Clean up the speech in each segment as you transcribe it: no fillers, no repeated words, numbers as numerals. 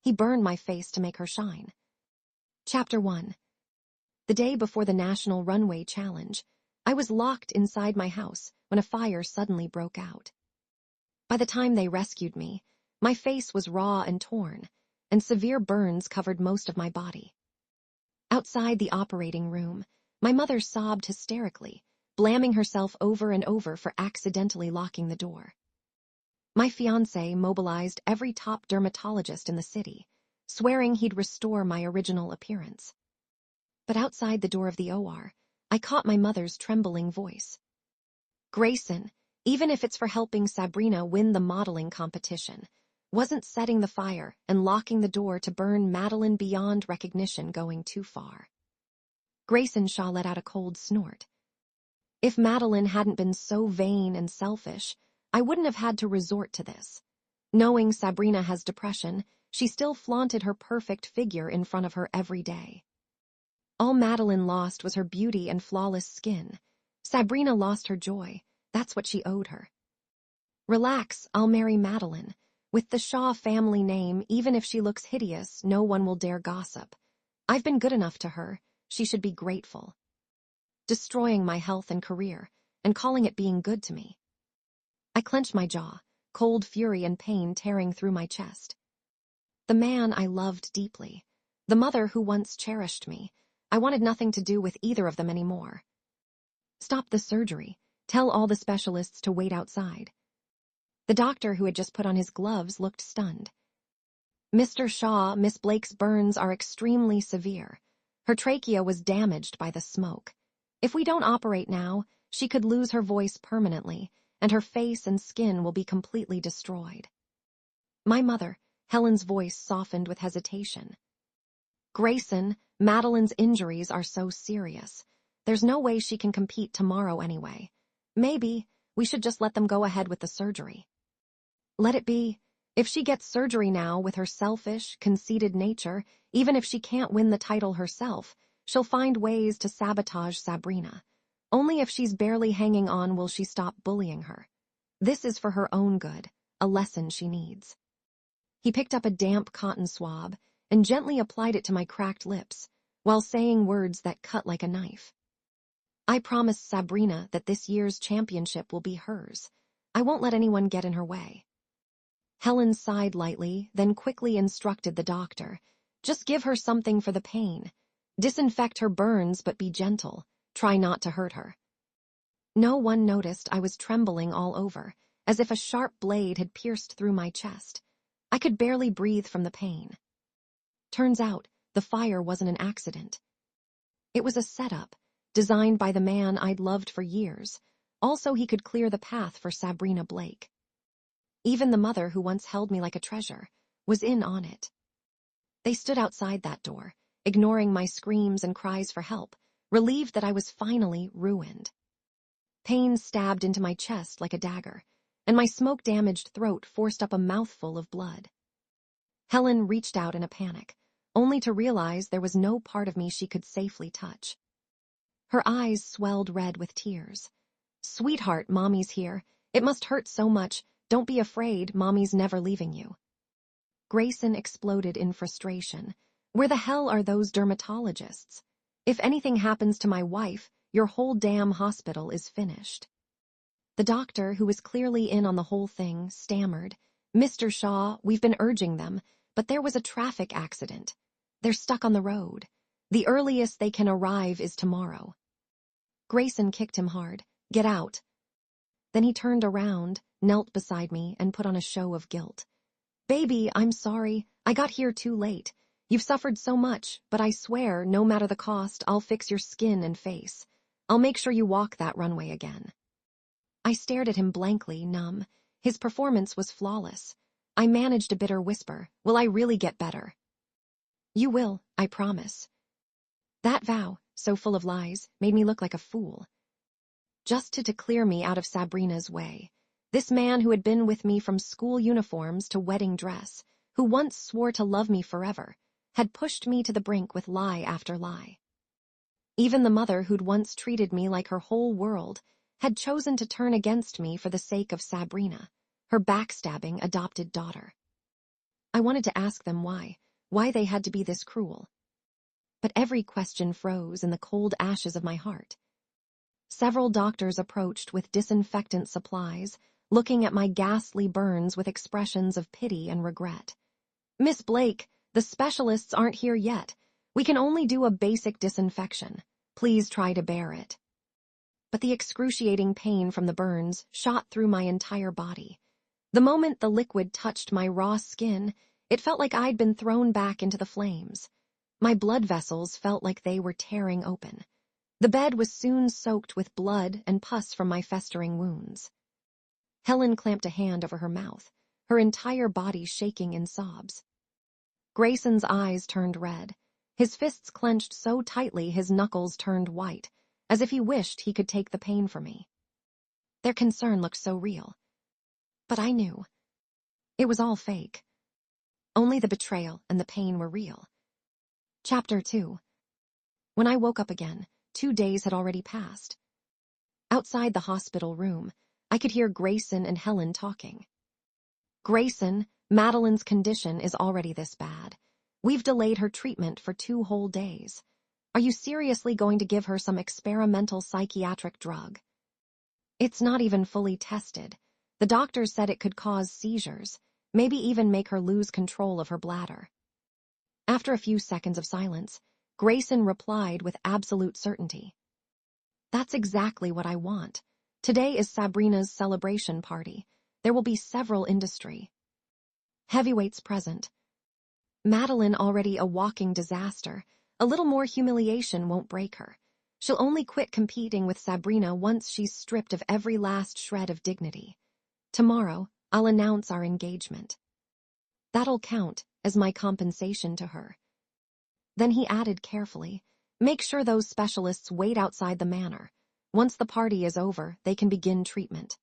He burned my face to make her shine. Chapter 1. The day before the National Runway Challenge, I was locked inside my house when a fire suddenly broke out. By the time they rescued me, my face was raw and torn, and severe burns covered most of my body. Outside the operating room, my mother sobbed hysterically, blaming herself over and over for accidentally locking the door. My fiancé mobilized every top dermatologist in the city, swearing he'd restore my original appearance. But outside the door of the OR, I caught my mother's trembling voice. Grayson, even if it's for helping Sabrina win the modeling competition, wasn't setting the fire and locking the door to burn Madeline beyond recognition going too far. Grayson Shaw let out a cold snort. If Madeline hadn't been so vain and selfish, I wouldn't have had to resort to this. Knowing Sabrina has depression, she still flaunted her perfect figure in front of her every day. All Madeline lost was her beauty and flawless skin. Sabrina lost her joy. That's what she owed her. Relax, I'll marry Madeline. With the Shaw family name, even if she looks hideous, no one will dare gossip. I've been good enough to her. She should be grateful. Destroying my health and career, and calling it being good to me. I clenched my jaw, cold fury and pain tearing through my chest. The man I loved deeply, the mother who once cherished me, I wanted nothing to do with either of them anymore. Stop the surgery. Tell all the specialists to wait outside. The doctor who had just put on his gloves looked stunned. Mr. Shaw, Miss Blake's burns are extremely severe. Her trachea was damaged by the smoke. If we don't operate now, she could lose her voice permanently, and her face and skin will be completely destroyed. My mother, Helen's voice softened with hesitation. Grayson, Madeline's injuries are so serious. There's no way she can compete tomorrow anyway. Maybe we should just let them go ahead with the surgery. Let it be. If she gets surgery now with her selfish, conceited nature, even if she can't win the title herself, she'll find ways to sabotage Sabrina. Only if she's barely hanging on will she stop bullying her. This is for her own good, a lesson she needs. He picked up a damp cotton swab and gently applied it to my cracked lips, while saying words that cut like a knife. I promised Sabrina that this year's championship will be hers. I won't let anyone get in her way. Helen sighed lightly, then quickly instructed the doctor. Just give her something for the pain. Disinfect her burns, but be gentle. Try not to hurt her. No one noticed I was trembling all over, as if a sharp blade had pierced through my chest. I could barely breathe from the pain. Turns out, the fire wasn't an accident. It was a setup, designed by the man I'd loved for years. Also, he could clear the path for Sabrina Blake. Even the mother who once held me like a treasure was in on it. They stood outside that door, ignoring my screams and cries for help, relieved that I was finally ruined. Pain stabbed into my chest like a dagger, and my smoke-damaged throat forced up a mouthful of blood. Helen reached out in a panic, only to realize there was no part of me she could safely touch. Her eyes swelled red with tears. Sweetheart, Mommy's here. It must hurt so much. Don't be afraid, Mommy's never leaving you. Grayson exploded in frustration. Where the hell are those dermatologists? If anything happens to my wife, your whole damn hospital is finished. The doctor, who was clearly in on the whole thing, stammered. Mr. Shaw, we've been urging them, but there was a traffic accident. They're stuck on the road. The earliest they can arrive is tomorrow. Grayson kicked him hard. Get out. Then he turned around, knelt beside me, and put on a show of guilt. Baby, I'm sorry. I got here too late. You've suffered so much, but I swear, no matter the cost, I'll fix your skin and face. I'll make sure you walk that runway again. I stared at him blankly, numb. His performance was flawless. I managed a bitter whisper. Will I really get better? You will, I promise. That vow, so full of lies, made me look like a fool. Just to clear me out of Sabrina's way. This man who had been with me from school uniforms to wedding dress, who once swore to love me forever, had pushed me to the brink with lie after lie. Even the mother who'd once treated me like her whole world had chosen to turn against me for the sake of Sabrina, her backstabbing adopted daughter. I wanted to ask them why they had to be this cruel. But every question froze in the cold ashes of my heart. Several doctors approached with disinfectant supplies, looking at my ghastly burns with expressions of pity and regret. "Miss Blake, the specialists aren't here yet. We can only do a basic disinfection. Please try to bear it." But the excruciating pain from the burns shot through my entire body. The moment the liquid touched my raw skin, it felt like I'd been thrown back into the flames. My blood vessels felt like they were tearing open. The bed was soon soaked with blood and pus from my festering wounds. Helen clamped a hand over her mouth, her entire body shaking in sobs. Grayson's eyes turned red. His fists clenched so tightly his knuckles turned white, as if he wished he could take the pain from me. Their concern looked so real. But I knew. It was all fake. Only the betrayal and the pain were real. Chapter 2. When I woke up again, 2 days had already passed. Outside the hospital room, I could hear Grayson and Helen talking. "Grayson, Madeline's condition is already this bad. We've delayed her treatment for 2 whole days. Are you seriously going to give her some experimental psychiatric drug? It's not even fully tested. The doctors said it could cause seizures, maybe even make her lose control of her bladder." After a few seconds of silence, Grayson replied with absolute certainty. "That's exactly what I want. Today is Sabrina's celebration party. There will be several industry heavyweights present. Madeline already a walking disaster. A little more humiliation won't break her. She'll only quit competing with Sabrina once she's stripped of every last shred of dignity. Tomorrow, I'll announce our engagement. That'll count as my compensation to her." Then he added carefully, "Make sure those specialists wait outside the manor. Once the party is over, they can begin treatment."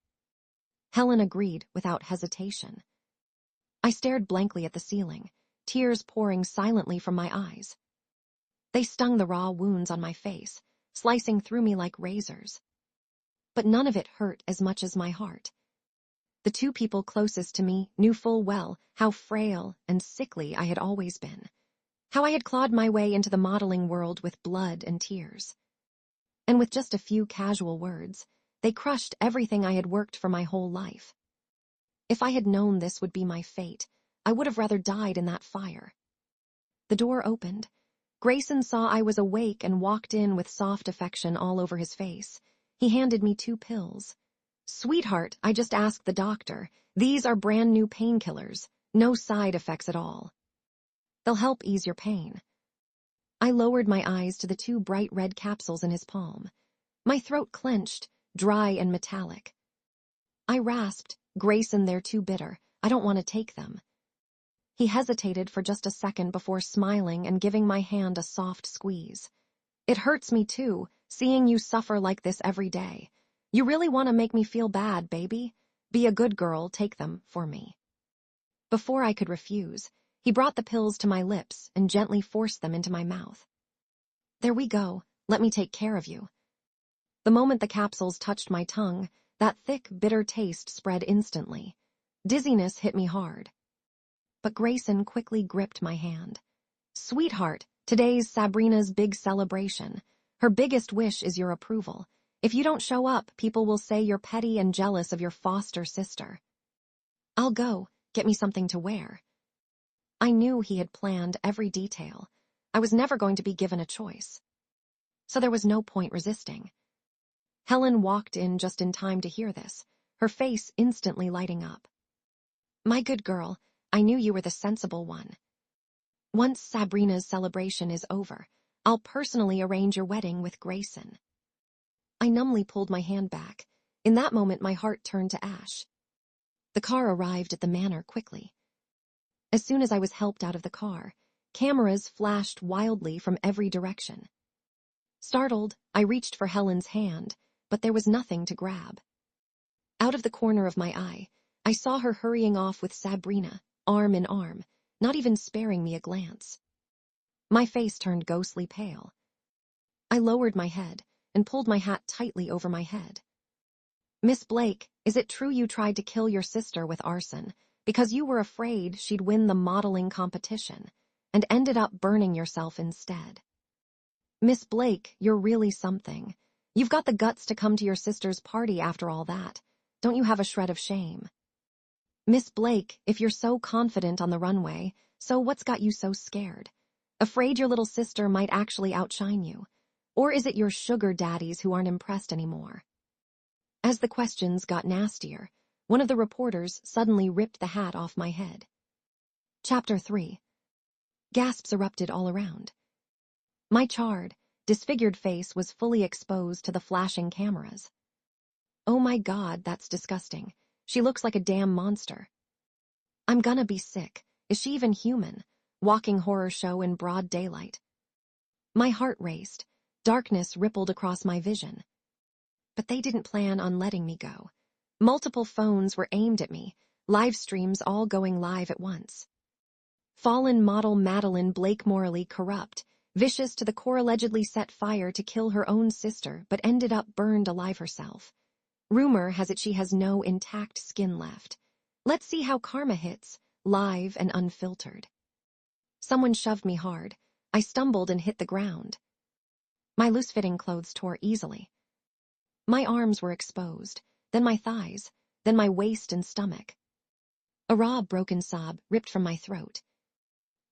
Helen agreed without hesitation. I stared blankly at the ceiling, tears pouring silently from my eyes. They stung the raw wounds on my face, slicing through me like razors. But none of it hurt as much as my heart. The 2 people closest to me knew full well how frail and sickly I had always been, how I had clawed my way into the modeling world with blood and tears. And with just a few casual words, they crushed everything I had worked for my whole life. If I had known this would be my fate, I would have rather died in that fire. The door opened. Grayson saw I was awake and walked in with soft affection all over his face. He handed me 2 pills. "Sweetheart, I just asked the doctor. These are brand new painkillers, no side effects at all. They'll help ease your pain." I lowered my eyes to the 2 bright red capsules in his palm. My throat clenched, dry and metallic. I rasped, "Grayson, they're too bitter. I don't want to take them." He hesitated for just a second before smiling and giving my hand a soft squeeze. "It hurts me too, seeing you suffer like this every day. You really want to make me feel bad, baby? Be a good girl, take them for me." Before I could refuse, he brought the pills to my lips and gently forced them into my mouth. "There we go. Let me take care of you." The moment the capsules touched my tongue, that thick, bitter taste spread instantly. Dizziness hit me hard. But Grayson quickly gripped my hand. "Sweetheart, today's Sabrina's big celebration. Her biggest wish is your approval. If you don't show up, people will say you're petty and jealous of your foster sister. I'll go, get me something to wear." I knew he had planned every detail. I was never going to be given a choice. So there was no point resisting. Helen walked in just in time to hear this, her face instantly lighting up. "My good girl, I knew you were the sensible one. Once Sabrina's celebration is over, I'll personally arrange your wedding with Grayson." I numbly pulled my hand back. In that moment, my heart turned to ash. The car arrived at the manor quickly. As soon as I was helped out of the car, cameras flashed wildly from every direction. Startled, I reached for Helen's hand, but there was nothing to grab. Out of the corner of my eye, I saw her hurrying off with Sabrina, arm in arm, not even sparing me a glance. My face turned ghostly pale. I lowered my head and pulled my hat tightly over my head. "Miss Blake, is it true you tried to kill your sister with arson? because you were afraid she'd win the modeling competition and ended up burning yourself instead. Miss Blake, you're really something. You've got the guts to come to your sister's party after all that. Don't you have a shred of shame? Miss Blake, if you're so confident on the runway, so what's got you so scared? Afraid your little sister might actually outshine you? Or is it your sugar daddies who aren't impressed anymore? As the questions got nastier, one of the reporters suddenly ripped the hat off my head. Chapter 3. Gasps erupted all around. My charred, disfigured face was fully exposed to the flashing cameras. Oh my God, that's disgusting. She looks like a damn monster. I'm gonna be sick. Is she even human? Walking horror show in broad daylight. My heart raced. Darkness rippled across my vision. But they didn't plan on letting me go. Multiple phones were aimed at me, live streams all going live at once. Fallen model Madeline Blake, morally corrupt, vicious to the core, allegedly set fire to kill her own sister but ended up burned alive herself. Rumor has it she has no intact skin left. Let's see how karma hits, live and unfiltered. Someone shoved me hard. I stumbled and hit the ground. My loose-fitting clothes tore easily. My arms were exposed, then my thighs, then my waist and stomach. A raw, broken sob ripped from my throat.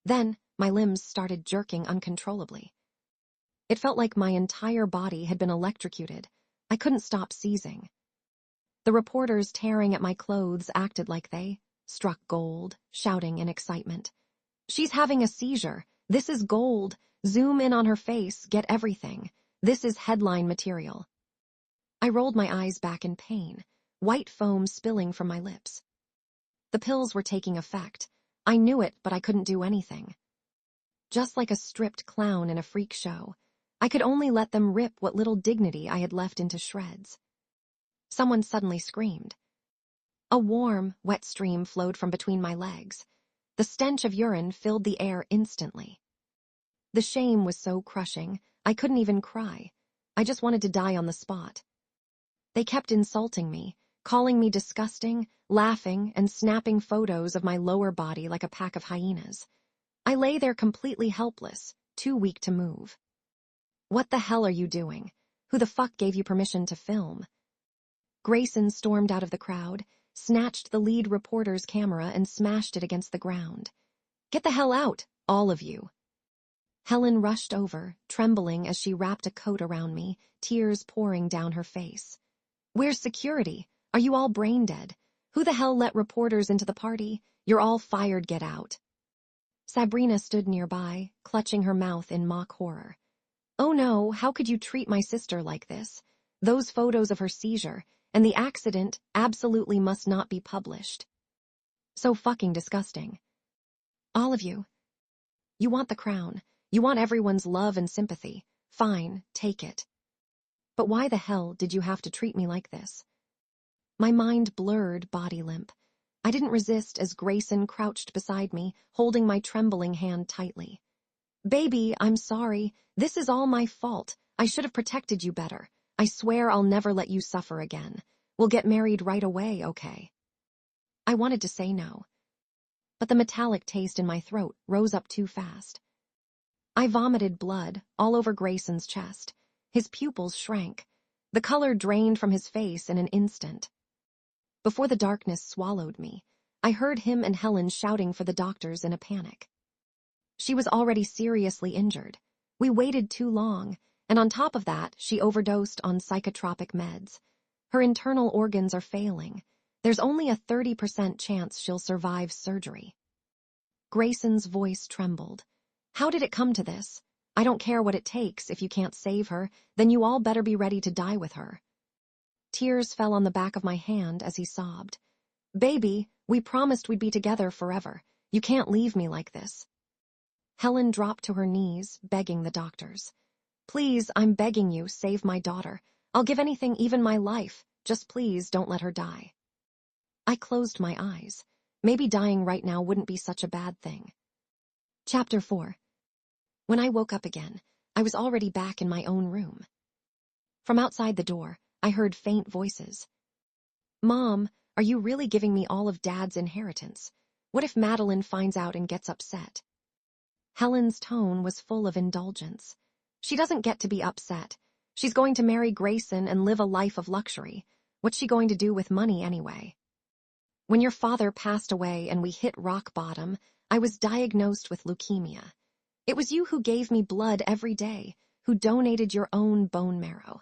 Then, my limbs started jerking uncontrollably. It felt like my entire body had been electrocuted. I couldn't stop seizing. The reporters tearing at my clothes acted like they struck gold, shouting in excitement. She's having a seizure. This is gold. Zoom in on her face. Get everything. This is headline material. I rolled my eyes back in pain, white foam spilling from my lips. The pills were taking effect. I knew it, but I couldn't do anything. Just like a stripped clown in a freak show, I could only let them rip what little dignity I had left into shreds. Someone suddenly screamed. A warm, wet stream flowed from between my legs. The stench of urine filled the air instantly. The shame was so crushing, I couldn't even cry. I just wanted to die on the spot. They kept insulting me, calling me disgusting, laughing, and snapping photos of my lower body like a pack of hyenas. I lay there completely helpless, too weak to move. What the hell are you doing? Who the fuck gave you permission to film? Grayson stormed out of the crowd, snatched the lead reporter's camera and smashed it against the ground. Get the hell out, all of you. Helen rushed over, trembling as she wrapped a coat around me, tears pouring down her face. Where's security? Are you all brain dead? Who the hell let reporters into the party? You're all fired, get out. Sabrina stood nearby, clutching her mouth in mock horror. Oh no, how could you treat my sister like this? Those photos of her seizure and the accident absolutely must not be published. So fucking disgusting. All of you. You want the crown. You want everyone's love and sympathy. Fine, take it. But why the hell did you have to treat me like this? My mind blurred, body limp. I didn't resist as Grayson crouched beside me, holding my trembling hand tightly. Baby, I'm sorry. This is all my fault. I should have protected you better. I swear I'll never let you suffer again. We'll get married right away, okay? I wanted to say no. But the metallic taste in my throat rose up too fast. I vomited blood all over Grayson's chest. His pupils shrank. The color drained from his face in an instant. Before the darkness swallowed me, I heard him and Helen shouting for the doctors in a panic. She was already seriously injured. We waited too long, and on top of that, she overdosed on psychotropic meds. Her internal organs are failing. There's only a 30% chance she'll survive surgery. Grayson's voice trembled. How did it come to this? I don't care what it takes. If you can't save her, then you all better be ready to die with her. Tears fell on the back of my hand as he sobbed. Baby, we promised we'd be together forever. You can't leave me like this. Helen dropped to her knees, begging the doctors. Please, I'm begging you, save my daughter. I'll give anything, even my life. Just please don't let her die. I closed my eyes. Maybe dying right now wouldn't be such a bad thing. Chapter 4. When I woke up again, I was already back in my own room. From outside the door, I heard faint voices. Mom, Are you really giving me all of Dad's inheritance? What if Madeline finds out and gets upset? Helen's tone was full of indulgence. She doesn't get to be upset. She's going to marry Grayson and live a life of luxury. What's she going to do with money anyway? When your father passed away and we hit rock bottom, I was diagnosed with leukemia. It was you who gave me blood every day, who donated your own bone marrow.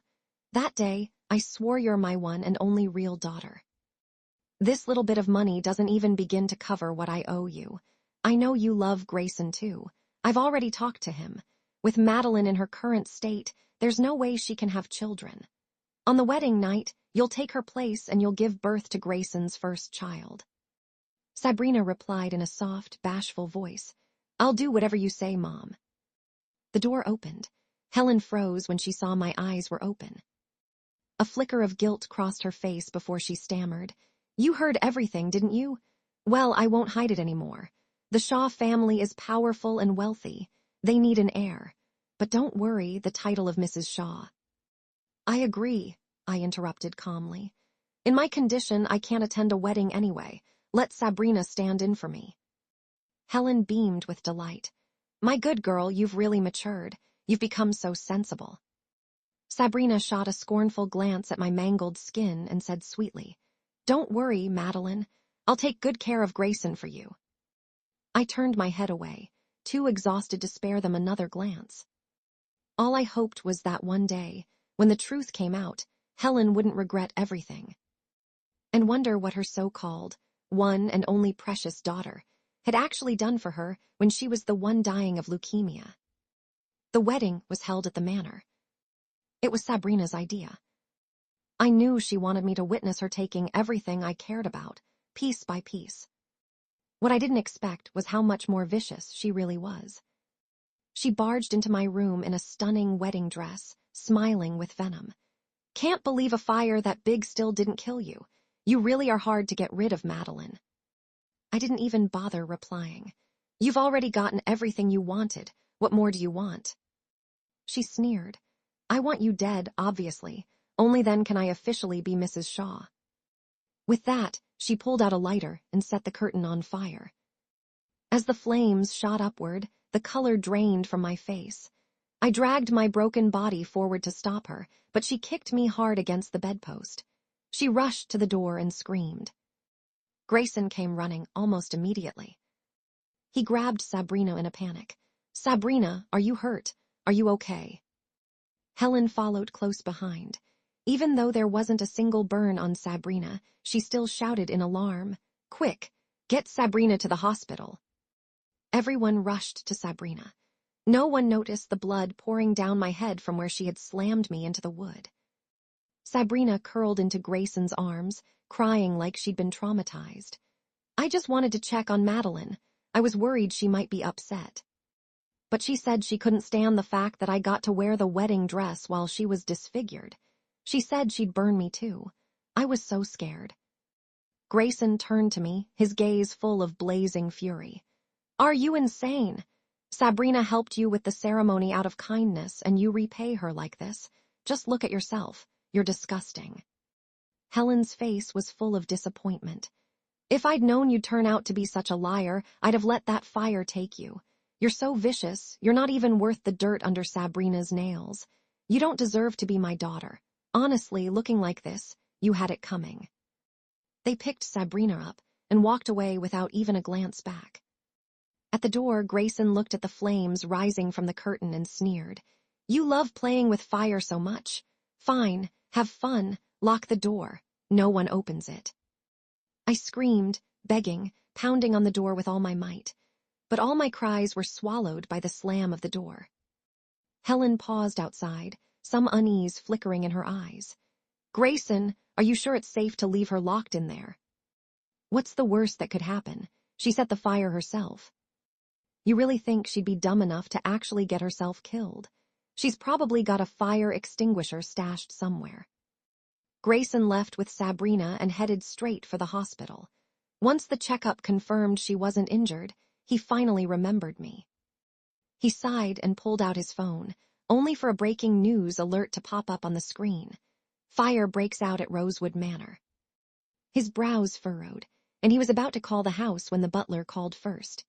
That day, I swore you're my one and only real daughter. This little bit of money doesn't even begin to cover what I owe you. I know you love Grayson too. I've already talked to him. With Madeline in her current state, there's no way she can have children. On the wedding night, you'll take her place and you'll give birth to Grayson's first child. Sabrina replied in a soft, bashful voice, I'll do whatever you say, Mom. The door opened. Helen froze when she saw my eyes were open. A flicker of guilt crossed her face before she stammered. You heard everything, didn't you? Well, I won't hide it anymore. The Shaw family is powerful and wealthy. They need an heir. But don't worry, the title of Mrs. Shaw. I agree, I interrupted calmly. In my condition, I can't attend a wedding anyway. Let Sabrina stand in for me. Helen beamed with delight. My good girl, you've really matured. You've become so sensible. Sabrina shot a scornful glance at my mangled skin and said sweetly, Don't worry, Madeline. I'll take good care of Grayson for you. I turned my head away, too exhausted to spare them another glance. All I hoped was that one day, when the truth came out, Helen wouldn't regret everything. And wonder what her so-called, one and only precious daughter had actually done for her when she was the one dying of leukemia. The wedding was held at the manor. It was Sabrina's idea. I knew she wanted me to witness her taking everything I cared about, piece by piece. What I didn't expect was how much more vicious she really was. She barged into my room in a stunning wedding dress, smiling with venom. Can't believe a fire that big still didn't kill you. You really are hard to get rid of, Madeline. I didn't even bother replying. You've already gotten everything you wanted. What more do you want? She sneered. I want you dead, obviously. Only then can I officially be Mrs. Shaw. With that, she pulled out a lighter and set the curtain on fire. As the flames shot upward, the color drained from my face. I dragged my broken body forward to stop her, but she kicked me hard against the bedpost. She rushed to the door and screamed. Grayson came running almost immediately. He grabbed Sabrina in a panic. Sabrina, are you hurt? Are you okay? Helen followed close behind. Even though there wasn't a single burn on Sabrina, she still shouted in alarm, Quick, get Sabrina to the hospital. Everyone rushed to Sabrina. No one noticed the blood pouring down my head from where she had slammed me into the wood. Sabrina curled into Grayson's arms, crying like she'd been traumatized. I just wanted to check on Madeline. I was worried she might be upset. But she said she couldn't stand the fact that I got to wear the wedding dress while she was disfigured. She said she'd burn me too. I was so scared. Grayson turned to me, his gaze full of blazing fury. Are you insane? Sabrina helped you with the ceremony out of kindness, and you repay her like this. Just look at yourself. You're disgusting. Helen's face was full of disappointment. If I'd known you'd turn out to be such a liar, I'd have let that fire take you. You're so vicious, you're not even worth the dirt under Sabrina's nails. You don't deserve to be my daughter. Honestly, looking like this, you had it coming. They picked Sabrina up and walked away without even a glance back. At the door, Grayson looked at the flames rising from the curtain and sneered. You love playing with fire so much. Fine, have fun, lock the door. No one opens it. I screamed, begging, pounding on the door with all my might. But all my cries were swallowed by the slam of the door. Helen paused outside, some unease flickering in her eyes. Grayson, are you sure it's safe to leave her locked in there? What's the worst that could happen? She set the fire herself. You really think she'd be dumb enough to actually get herself killed? She's probably got a fire extinguisher stashed somewhere. Grayson left with Sabrina and headed straight for the hospital. Once the checkup confirmed she wasn't injured, he finally remembered me. He sighed and pulled out his phone, only for a breaking news alert to pop up on the screen. Fire breaks out at Rosewood Manor. His brows furrowed, and he was about to call the house when the butler called first.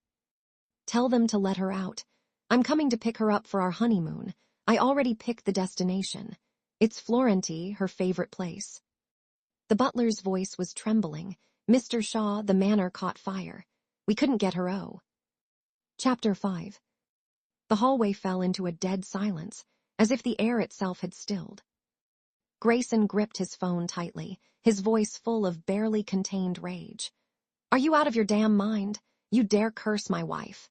"Tell them to let her out. I'm coming to pick her up for our honeymoon. I already picked the destination. It's Florentine, her favorite place." The butler's voice was trembling. "Mr. Shaw, the manor caught fire. We couldn't get her out." Chapter 5. The hallway fell into a dead silence, as if the air itself had stilled. Grayson gripped his phone tightly, his voice full of barely contained rage. "Are you out of your damn mind? You dare curse my wife?"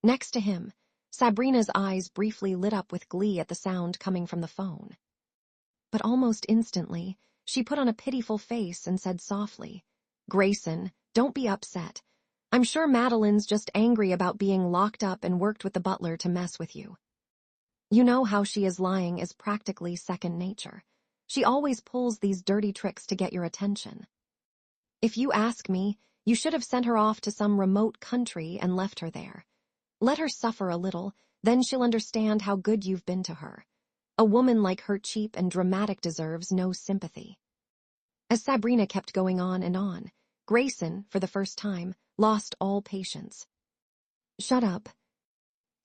Next to him, Sabrina's eyes briefly lit up with glee at the sound coming from the phone. But almost instantly, she put on a pitiful face and said softly, "Grayson, don't be upset. I'm sure Madeline's just angry about being locked up and worked with the butler to mess with you. You know how she is, lying is practically second nature. She always pulls these dirty tricks to get your attention. If you ask me, you should have sent her off to some remote country and left her there. Let her suffer a little, then she'll understand how good you've been to her. A woman like her, cheap and dramatic, deserves no sympathy." As Sabrina kept going on and on, Grayson, for the first time, lost all patience. "Shut up.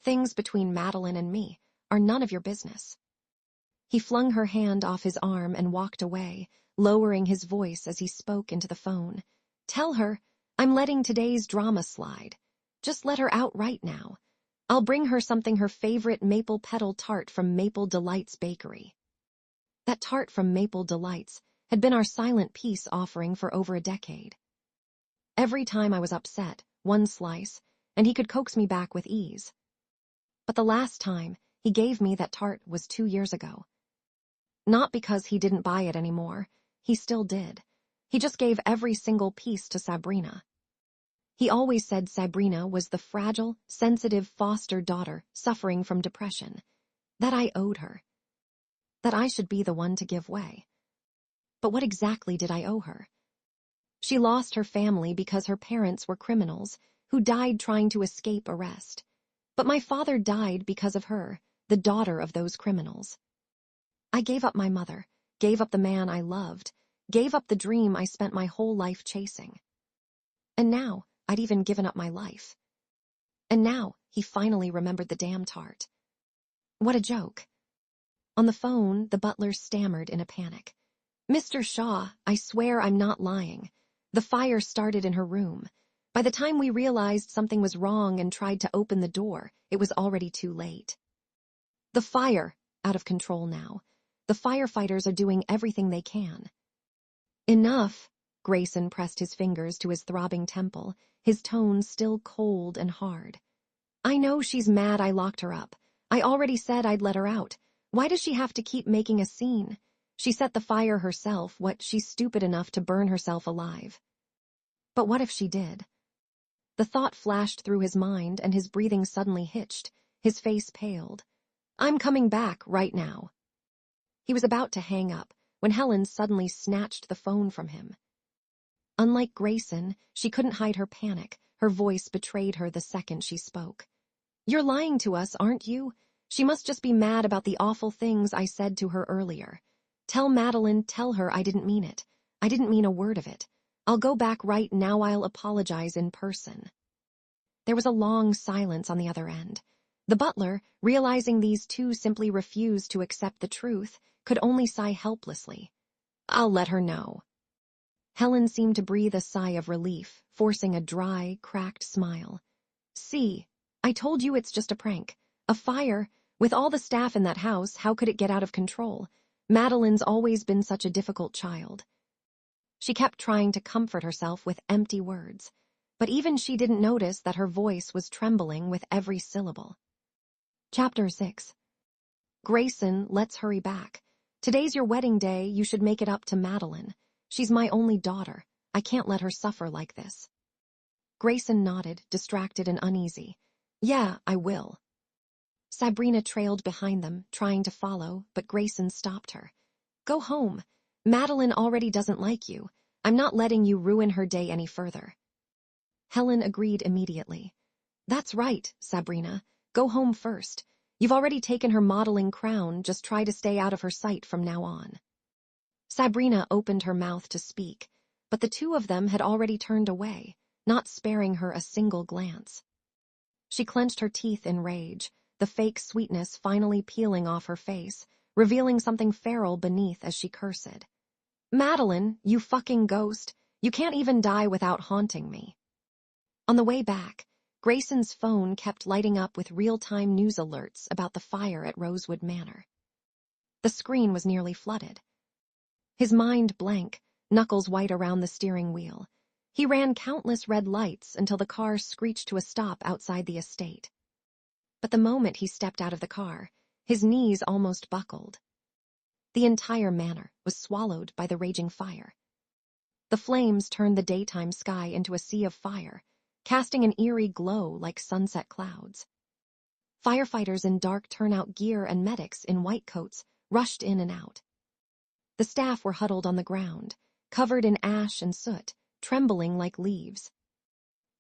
Things between Madeline and me are none of your business." He flung her hand off his arm and walked away, lowering his voice as he spoke into the phone. "Tell her I'm letting today's drama slide. Just let her out right now. I'll bring her something, her favorite maple petal tart from Maple Delights Bakery." That tart from Maple Delights had been our silent peace offering for over a decade. Every time I was upset, one slice, and he could coax me back with ease. But the last time he gave me that tart was 2 years ago. Not because he didn't buy it anymore, he still did. He just gave every single piece to Sabrina. He always said Sabrina was the fragile, sensitive foster daughter suffering from depression, that I owed her, that I should be the one to give way. But what exactly did I owe her? She lost her family because her parents were criminals who died trying to escape arrest. But my father died because of her, the daughter of those criminals. I gave up my mother, gave up the man I loved, gave up the dream I spent my whole life chasing. And now I'd even given up my life. And now he finally remembered the damn tart. What a joke. On the phone, the butler stammered in a panic. "Mr. Shaw, I swear I'm not lying. The fire started in her room. By the time we realized something was wrong and tried to open the door, it was already too late." "The fire, out of control now. The firefighters are doing everything they can." "Enough." Grayson pressed his fingers to his throbbing temple, his tone still cold and hard. "I know she's mad I locked her up. I already said I'd let her out. Why does she have to keep making a scene? She set the fire herself. What, she's stupid enough to burn herself alive?" But what if she did? The thought flashed through his mind, and his breathing suddenly hitched, his face paled. "I'm coming back right now." He was about to hang up when Helen suddenly snatched the phone from him. Unlike Grayson, she couldn't hide her panic. Her voice betrayed her the second she spoke. "You're lying to us, aren't you? She must just be mad about the awful things I said to her earlier. Tell Madeline, tell her I didn't mean it. I didn't mean a word of it. I'll go back right now. I'll apologize in person." There was a long silence on the other end. The butler, realizing these two simply refused to accept the truth, could only sigh helplessly. "I'll let her know." Helen seemed to breathe a sigh of relief, forcing a dry, cracked smile. "See, I told you it's just a prank. A fire. With all the staff in that house, how could it get out of control? Madeline's always been such a difficult child." She kept trying to comfort herself with empty words, but even she didn't notice that her voice was trembling with every syllable. Chapter 6. "Grayson, let's hurry back. Today's your wedding day. You should make it up to Madeline. She's my only daughter. I can't let her suffer like this." Grayson nodded, distracted and uneasy. "Yeah, I will." Sabrina trailed behind them, trying to follow, but Grayson stopped her. "Go home. Madeline already doesn't like you. I'm not letting you ruin her day any further." Helen agreed immediately. "That's right, Sabrina. Go home first. You've already taken her modeling crown. Just try to stay out of her sight from now on." Sabrina opened her mouth to speak, but the two of them had already turned away, not sparing her a single glance. She clenched her teeth in rage, the fake sweetness finally peeling off her face, revealing something feral beneath as she cursed. "Madeline, you fucking ghost, you can't even die without haunting me." On the way back, Grayson's phone kept lighting up with real-time news alerts about the fire at Rosewood Manor. The screen was nearly flooded. His mind blank, knuckles white around the steering wheel. He ran countless red lights until the car screeched to a stop outside the estate. But the moment he stepped out of the car, his knees almost buckled. The entire manor was swallowed by the raging fire. The flames turned the daytime sky into a sea of fire, casting an eerie glow like sunset clouds. Firefighters in dark turnout gear and medics in white coats rushed in and out. The staff were huddled on the ground, covered in ash and soot, trembling like leaves.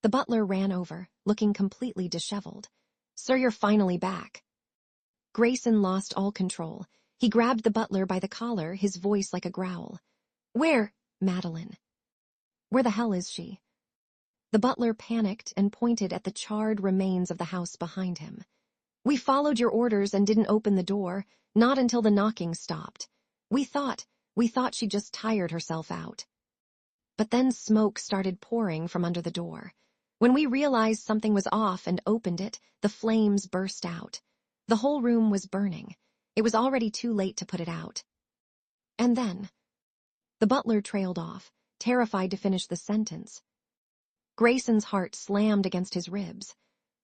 The butler ran over, looking completely disheveled. "Sir, you're finally back." Grayson lost all control. He grabbed the butler by the collar, his voice like a growl. "Where, Madeline? Where the hell is she?" The butler panicked and pointed at the charred remains of the house behind him. "We followed your orders and didn't open the door, not until the knocking stopped. We thought she just tired herself out." But then smoke started pouring from under the door. When we realized something was off and opened it, the flames burst out. The whole room was burning. It was already too late to put it out. And then the butler trailed off, terrified to finish the sentence. Grayson's heart slammed against his ribs.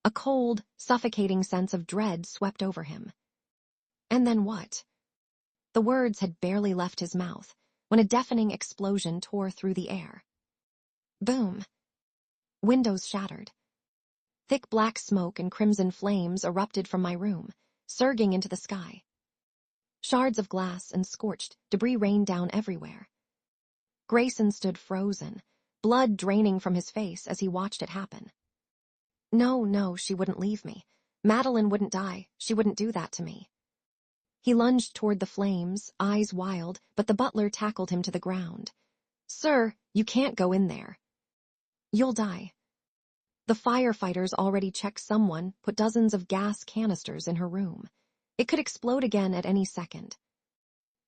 A cold, suffocating sense of dread swept over him. And then what? The words had barely left his mouth when a deafening explosion tore through the air. Boom! Windows shattered. Thick black smoke and crimson flames erupted from my room, surging into the sky. Shards of glass and scorched debris rained down everywhere. Grayson stood frozen, blood draining from his face as he watched it happen. No, she wouldn't leave me. Madeline wouldn't die. She wouldn't do that to me. He lunged toward the flames, eyes wild, but the butler tackled him to the ground. "Sir, you can't go in there. You'll die." The firefighters already checked someone, put dozens of gas canisters in her room. It could explode again at any second.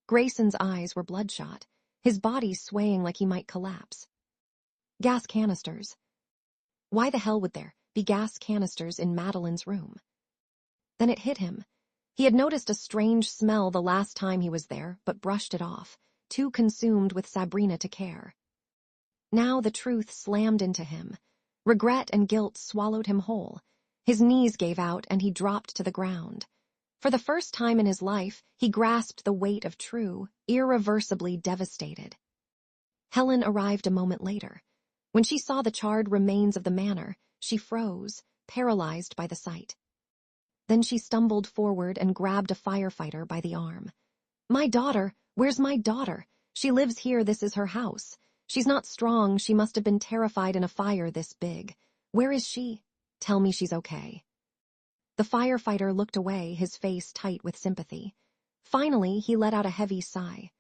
Grayson's eyes were bloodshot, his body swaying like he might collapse. Gas canisters. Why the hell would there be gas canisters in Madeline's room? Then it hit him. He had noticed a strange smell the last time he was there, but brushed it off, too consumed with Sabrina to care. Now the truth slammed into him. Regret and guilt swallowed him whole. His knees gave out and he dropped to the ground. For the first time in his life, he grasped the weight of true, irreversibly devastated. Helen arrived a moment later. When she saw the charred remains of the manor, she froze, paralyzed by the sight. Then she stumbled forward and grabbed a firefighter by the arm. "My daughter! Where's my daughter? She lives here, this is her house. She's not strong, she must have been terrified in a fire this big. Where is she? Tell me she's okay." The firefighter looked away, his face tight with sympathy. Finally, he let out a heavy sigh.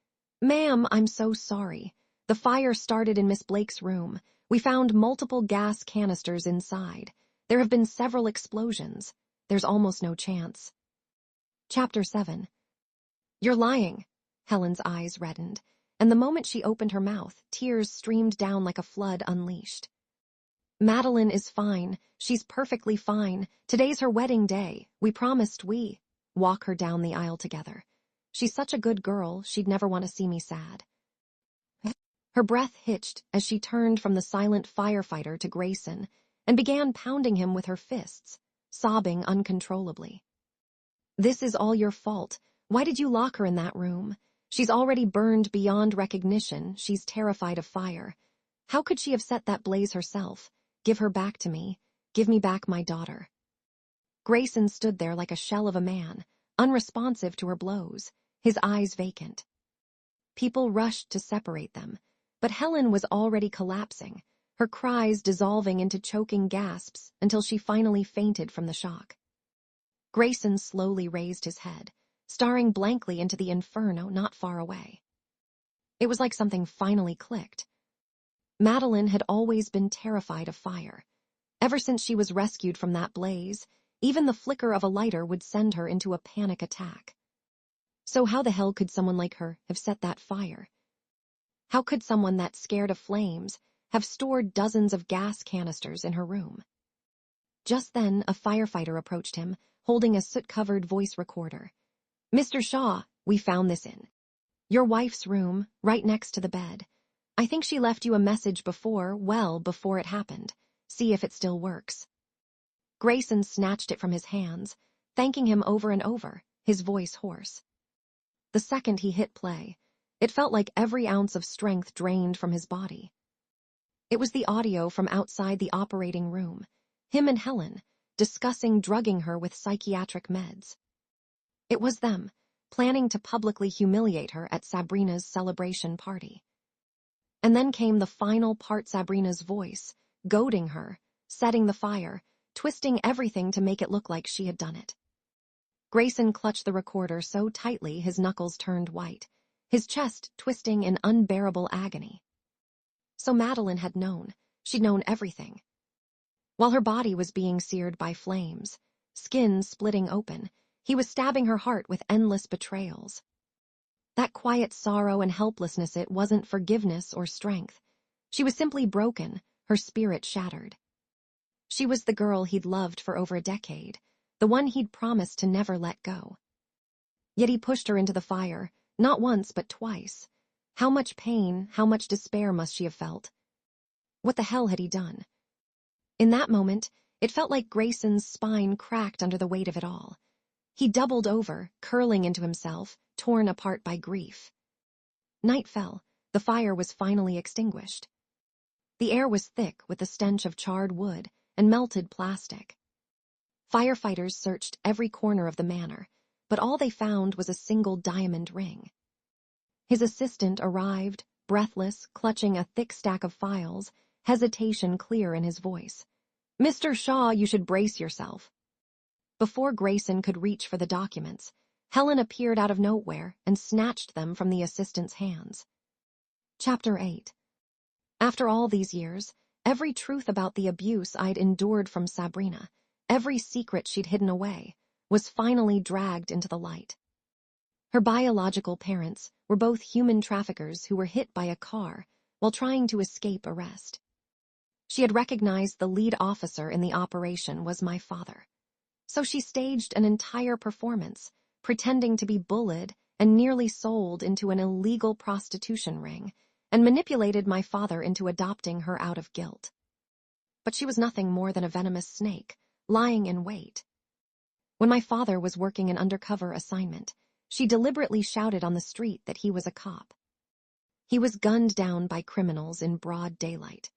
"Ma'am, I'm so sorry. The fire started in Miss Blake's room. We found multiple gas canisters inside. There have been several explosions. There's almost no chance." Chapter 7. "You're lying." Helen's eyes reddened, and the moment she opened her mouth, tears streamed down like a flood unleashed. "Madeline is fine. She's perfectly fine. Today's her wedding day. We promised we walk her down the aisle together. She's such a good girl, she'd never want to see me sad." Her breath hitched as she turned from the silent firefighter to Grayson and began pounding him with her fists, sobbing uncontrollably. "This is all your fault. Why did you lock her in that room? She's already burned beyond recognition. She's terrified of fire. How could she have set that blaze herself? Give her back to me. Give me back my daughter." Grayson stood there like a shell of a man, unresponsive to her blows, his eyes vacant. People rushed to separate them, but Helen was already collapsing, her cries dissolving into choking gasps until she finally fainted from the shock. Grayson slowly raised his head, staring blankly into the inferno not far away. It was like something finally clicked. Madeline had always been terrified of fire. Ever since she was rescued from that blaze, even the flicker of a lighter would send her into a panic attack. So how the hell could someone like her have set that fire? How could someone that scared of flames have stored dozens of gas canisters in her room? Just then, a firefighter approached him, holding a soot-covered voice recorder. "Mr. Shaw, we found this in your wife's room, right next to the bed. I think she left you a message before, well before it happened. See if it still works." Grayson snatched it from his hands, thanking him over and over, his voice hoarse. The second he hit play, it felt like every ounce of strength drained from his body. It was the audio from outside the operating room, him and Helen, discussing drugging her with psychiatric meds. It was them, planning to publicly humiliate her at Sabrina's celebration party. And then came the final part, Sabrina's voice, goading her, setting the fire, twisting everything to make it look like she had done it. Grayson clutched the recorder so tightly his knuckles turned white, his chest twisting in unbearable agony. So Madeline had known. She'd known everything. While her body was being seared by flames, skin splitting open, he was stabbing her heart with endless betrayals. That quiet sorrow and helplessness, it wasn't forgiveness or strength. She was simply broken, her spirit shattered. She was the girl he'd loved for over a decade, the one he'd promised to never let go. Yet he pushed her into the fire, not once but twice. How much pain, how much despair must she have felt? What the hell had he done? In that moment, it felt like Grayson's spine cracked under the weight of it all. He doubled over, curling into himself, torn apart by grief. Night fell. The fire was finally extinguished. The air was thick with the stench of charred wood and melted plastic. Firefighters searched every corner of the manor, but all they found was a single diamond ring. His assistant arrived, breathless, clutching a thick stack of files, hesitation clear in his voice. "Mr. Shaw, you should brace yourself." Before Grayson could reach for the documents, Helen appeared out of nowhere and snatched them from the assistant's hands. Chapter 8. After all these years, every truth about the abuse I'd endured from Sabrina, every secret she'd hidden away, was finally dragged into the light. Her biological parents were both human traffickers who were hit by a car while trying to escape arrest. She had recognized the lead officer in the operation was my father. So she staged an entire performance, pretending to be bullied and nearly sold into an illegal prostitution ring, and manipulated my father into adopting her out of guilt. But she was nothing more than a venomous snake, lying in wait. When my father was working an undercover assignment, she deliberately shouted on the street that he was a cop. He was gunned down by criminals in broad daylight.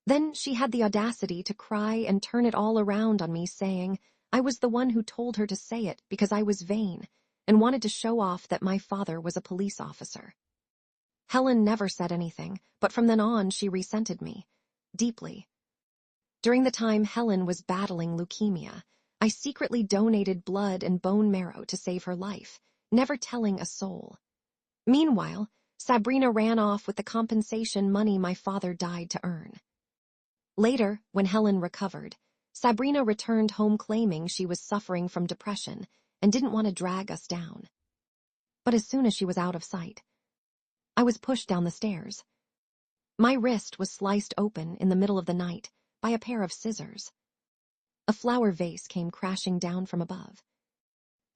Then she had the audacity to cry and turn it all around on me, saying I was the one who told her to say it because I was vain and wanted to show off that my father was a police officer. Helen never said anything, but from then on she resented me, deeply. During the time Helen was battling leukemia, I secretly donated blood and bone marrow to save her life, never telling a soul. Meanwhile, Sabrina ran off with the compensation money my father died to earn. Later, when Helen recovered, Sabrina returned home claiming she was suffering from depression and didn't want to drag us down. But as soon as she was out of sight, I was pushed down the stairs. My wrist was sliced open in the middle of the night by a pair of scissors. A flower vase came crashing down from above.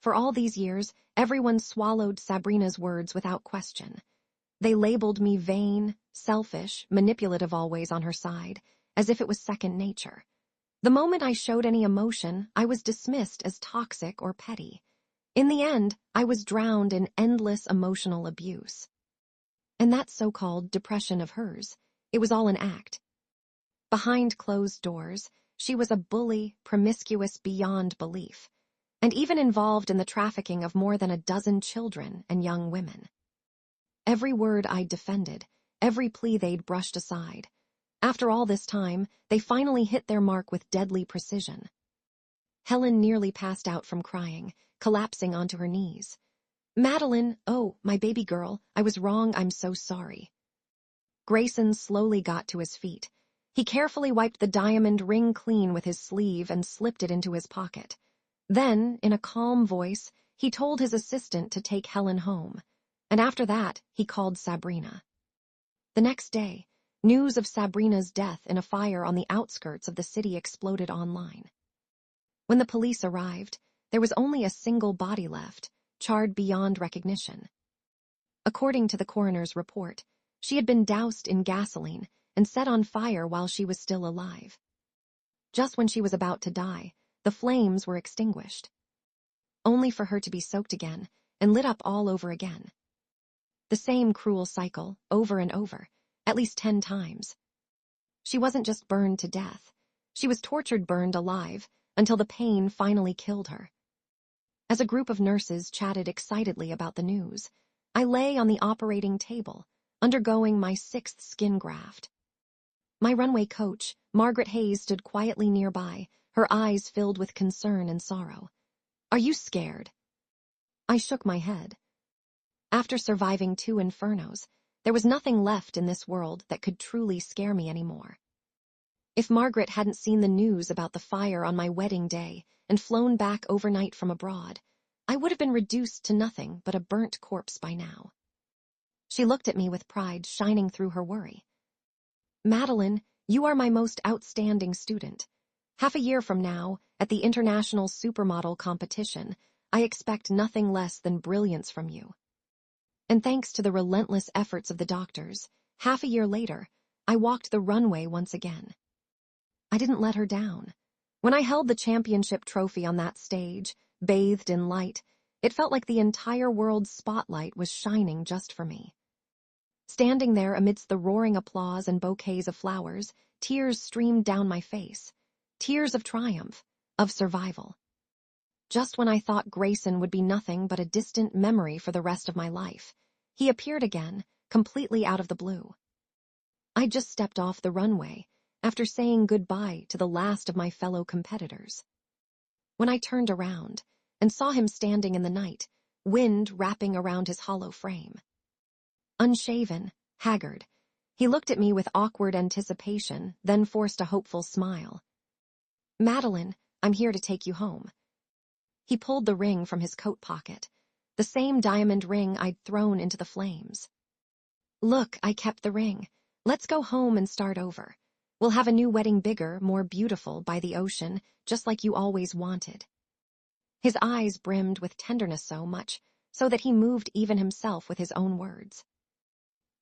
For all these years, everyone swallowed Sabrina's words without question. They labeled me vain, selfish, manipulative, always on her side, as if it was second nature. The moment I showed any emotion, I was dismissed as toxic or petty. In the end, I was drowned in endless emotional abuse. And that so-called depression of hers, it was all an act. Behind closed doors, she was a bully, promiscuous beyond belief, and even involved in the trafficking of more than a dozen children and young women. Every word I'd defended, every plea they'd brushed aside. After all this time, they finally hit their mark with deadly precision. Helen nearly passed out from crying, collapsing onto her knees. "Madeline, oh, my baby girl, I was wrong, I'm so sorry." Grayson slowly got to his feet. He carefully wiped the diamond ring clean with his sleeve and slipped it into his pocket. Then, in a calm voice, he told his assistant to take Helen home. And after that, he called Sabrina. The next day, news of Sabrina's death in a fire on the outskirts of the city exploded online. When the police arrived, there was only a single body left, charred beyond recognition. According to the coroner's report, she had been doused in gasoline and set on fire while she was still alive. Just when she was about to die, the flames were extinguished, only for her to be soaked again and lit up all over again. The same cruel cycle, over and over, at least 10 times. She wasn't just burned to death. She was tortured burned alive until the pain finally killed her. As a group of nurses chatted excitedly about the news, I lay on the operating table, undergoing my 6th skin graft. My runway coach, Margaret Hayes, stood quietly nearby, her eyes filled with concern and sorrow. "Are you scared?" I shook my head. After surviving 2 infernos, there was nothing left in this world that could truly scare me anymore. If Margaret hadn't seen the news about the fire on my wedding day and flown back overnight from abroad, I would have been reduced to nothing but a burnt corpse by now. She looked at me with pride shining through her worry. "Madeline, you are my most outstanding student. Half a year from now, at the International Supermodel Competition, I expect nothing less than brilliance from you." And thanks to the relentless efforts of the doctors, half a year later, I walked the runway once again. I didn't let her down. When I held the championship trophy on that stage, bathed in light, it felt like the entire world's spotlight was shining just for me. Standing there amidst the roaring applause and bouquets of flowers, tears streamed down my face. Tears of triumph, of survival. Just when I thought Grayson would be nothing but a distant memory for the rest of my life, he appeared again, completely out of the blue. I just stepped off the runway after saying goodbye to the last of my fellow competitors. When I turned around and saw him standing in the night, wind wrapping around his hollow frame. Unshaven, haggard, he looked at me with awkward anticipation, then forced a hopeful smile. "Madeline, I'm here to take you home." He pulled the ring from his coat pocket, the same diamond ring I'd thrown into the flames. "Look, I kept the ring. Let's go home and start over. We'll have a new wedding, bigger, more beautiful, by the ocean, just like you always wanted." His eyes brimmed with tenderness so much, so that he moved even himself with his own words.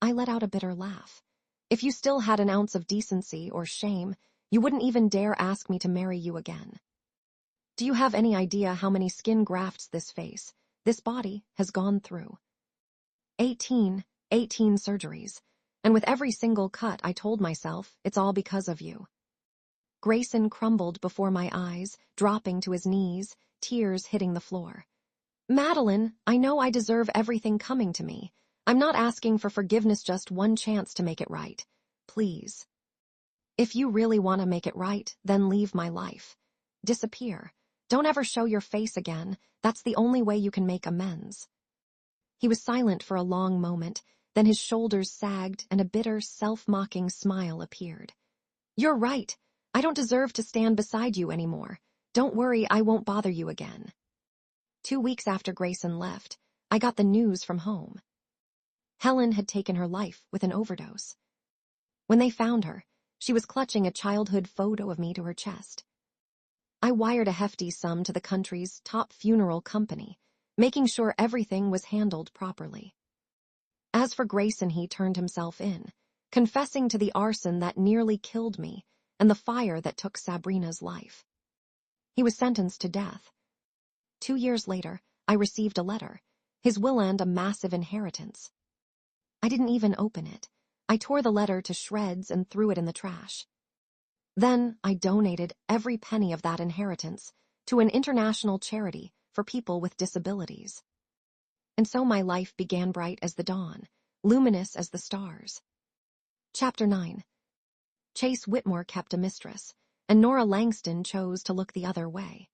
I let out a bitter laugh. If you still had an ounce of decency or shame, you wouldn't even dare ask me to marry you again. Do you have any idea how many skin grafts this face, this body, has gone through? 18 surgeries. And with every single cut, I told myself, it's all because of you. Grayson crumbled before my eyes, dropping to his knees, tears hitting the floor. "Madeline, I know I deserve everything coming to me. I'm not asking for forgiveness, just one chance to make it right. Please. If you really want to make it right, then leave my life. Disappear. Don't ever show your face again. That's the only way you can make amends." He was silent for a long moment, then his shoulders sagged and a bitter, self-mocking smile appeared. "You're right. I don't deserve to stand beside you anymore. Don't worry, I won't bother you again." 2 weeks after Grayson left, I got the news from home. Helen had taken her life with an overdose. When they found her, she was clutching a childhood photo of me to her chest. I wired a hefty sum to the country's top funeral company, making sure everything was handled properly. As for Grayson, he turned himself in, confessing to the arson that nearly killed me and the fire that took Sabrina's life. He was sentenced to death. 2 years later, I received a letter, his will and a massive inheritance. I didn't even open it. I tore the letter to shreds and threw it in the trash. Then I donated every penny of that inheritance to an international charity for people with disabilities. And so my life began bright as the dawn, luminous as the stars. Chapter 9. Chase Whitmore kept a mistress, and Nora Langston chose to look the other way.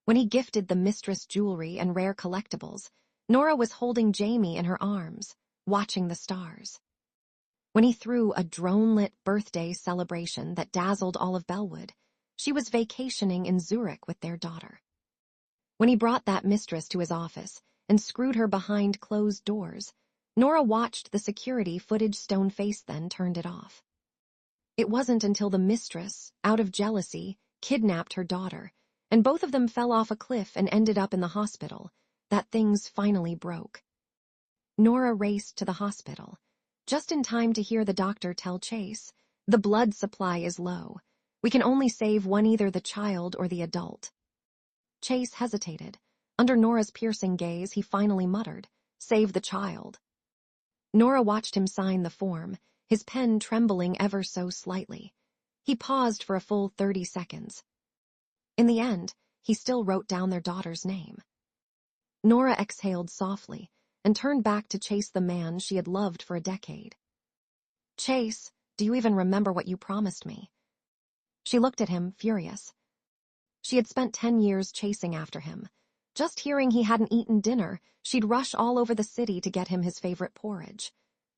When he gifted the mistress jewelry and rare collectibles, Nora was holding Jamie in her arms, watching the stars. When he threw a drone-lit birthday celebration that dazzled all of Bellwood, she was vacationing in Zurich with their daughter. When he brought that mistress to his office and screwed her behind closed doors, Nora watched the security footage stone-faced, then turned it off. It wasn't until the mistress, out of jealousy, kidnapped her daughter, and both of them fell off a cliff and ended up in the hospital, that things finally broke. Nora raced to the hospital, just in time to hear the doctor tell Chase, "The blood supply is low. We can only save one, either the child or the adult." Chase hesitated. Under Nora's piercing gaze, he finally muttered, "Save the child." Nora watched him sign the form, his pen trembling ever so slightly. He paused for a full 30 seconds. In the end, he still wrote down their daughter's name. Nora exhaled softly and turned back to Chase, the man she had loved for a decade. "Chase, do you even remember what you promised me?" She looked at him, furious. She had spent 10 years chasing after him. Just hearing he hadn't eaten dinner, she'd rush all over the city to get him his favorite porridge.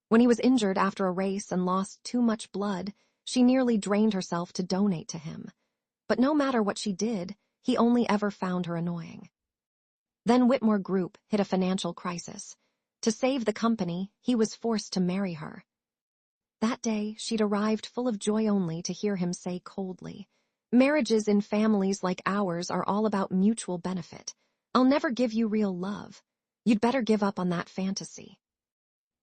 When he was injured after a race and lost too much blood, she nearly drained herself to donate to him. But no matter what she did, he only ever found her annoying. Then Whitmore Group hit a financial crisis. To save the company, he was forced to marry her. That day, she'd arrived full of joy only to hear him say coldly, "Marriages in families like ours are all about mutual benefit. I'll never give you real love. You'd better give up on that fantasy."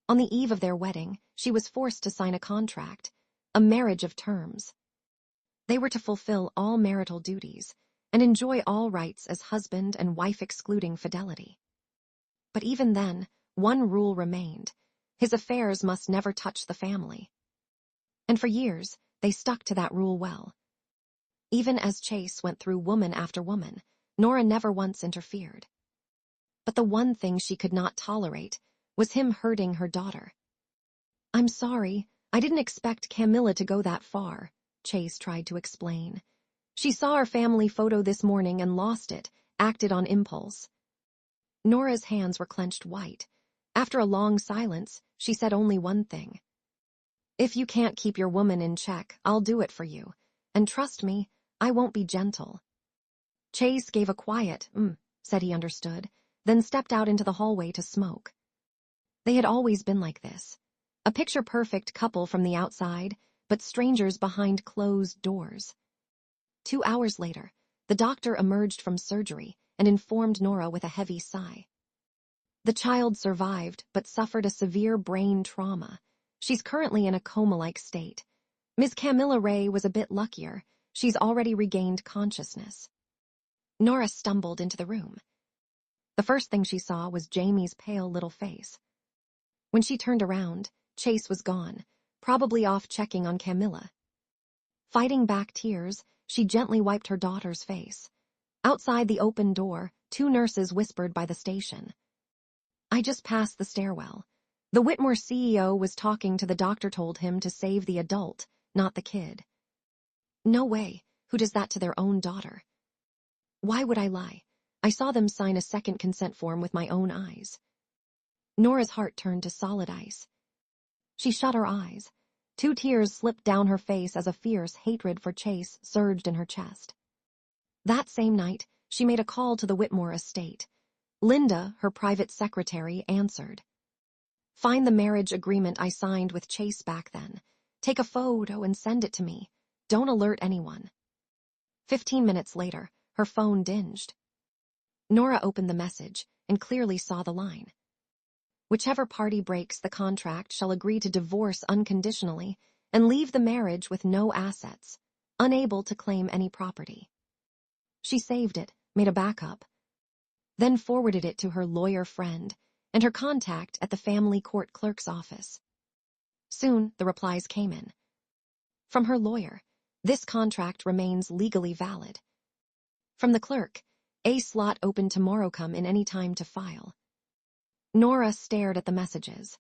On the eve of their wedding, she was forced to sign a contract, a marriage of terms. They were to fulfill all marital duties and enjoy all rights as husband and wife, excluding fidelity. But even then, one rule remained: his affairs must never touch the family. And for years, they stuck to that rule well. Even as Chase went through woman after woman, Nora never once interfered. But the one thing she could not tolerate was him hurting her daughter. "I'm sorry, I didn't expect Camilla to go that far," Chase tried to explain. "She saw our family photo this morning and lost it, acted on impulse." Nora's hands were clenched white. After a long silence, she said only one thing. "If you can't keep your woman in check, I'll do it for you. And trust me, I won't be gentle." Chase gave a quiet, said he understood, then stepped out into the hallway to smoke. They had always been like this. A picture-perfect couple from the outside, but strangers behind closed doors. 2 hours later, the doctor emerged from surgery and informed Nora with a heavy sigh. "The child survived, but suffered a severe brain trauma. She's currently in a coma-like state. Miss Camilla Ray was a bit luckier. She's already regained consciousness." Nora stumbled into the room. The first thing she saw was Jamie's pale little face. When she turned around, Chase was gone, probably off checking on Camilla. Fighting back tears, she gently wiped her daughter's face. Outside the open door, 2 nurses whispered by the station. "I just passed the stairwell. The Whitmore CEO was talking to the doctor, told him to save the adult, not the kid." "No way. Who does that to their own daughter?" "Why would I lie? I saw them sign a second consent form with my own eyes." Nora's heart turned to solid ice. She shut her eyes. 2 tears slipped down her face as a fierce hatred for Chase surged in her chest. That same night, she made a call to the Whitmore estate. Linda, her private secretary, answered. "Find the marriage agreement I signed with Chase back then. Take a photo and send it to me. Don't alert anyone." 15 minutes later, her phone dinged. Nora opened the message and clearly saw the line. "Whichever party breaks the contract shall agree to divorce unconditionally and leave the marriage with no assets, unable to claim any property." She saved it, made a backup, then forwarded it to her lawyer friend and her contact at the family court clerk's office. Soon, the replies came in. From her lawyer, "This contract remains legally valid." From the clerk, "A slot open tomorrow, come in any time to file." Nora stared at the messages.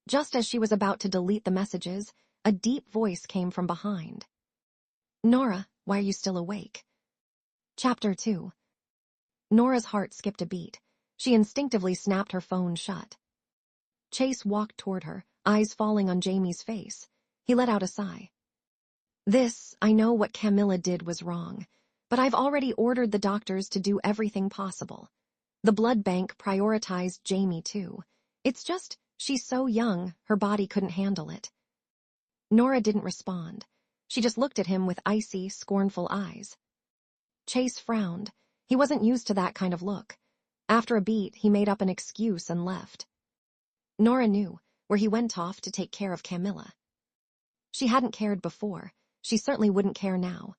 Just as she was about to delete the messages, a deep voice came from behind. "Nora, why are you still awake?" Chapter 2. Nora's heart skipped a beat. She instinctively snapped her phone shut. Chase walked toward her, eyes falling on Jamie's face. He let out a sigh. I know what Camilla did was wrong, but I've already ordered the doctors to do everything possible. The blood bank prioritized Jamie too. It's just, she's so young, her body couldn't handle it. Nora didn't respond. She just looked at him with icy, scornful eyes. Chase frowned. He wasn't used to that kind of look. After a beat, he made up an excuse and left. Nora knew, where he went off to take care of Camilla. She hadn't cared before. She certainly wouldn't care now.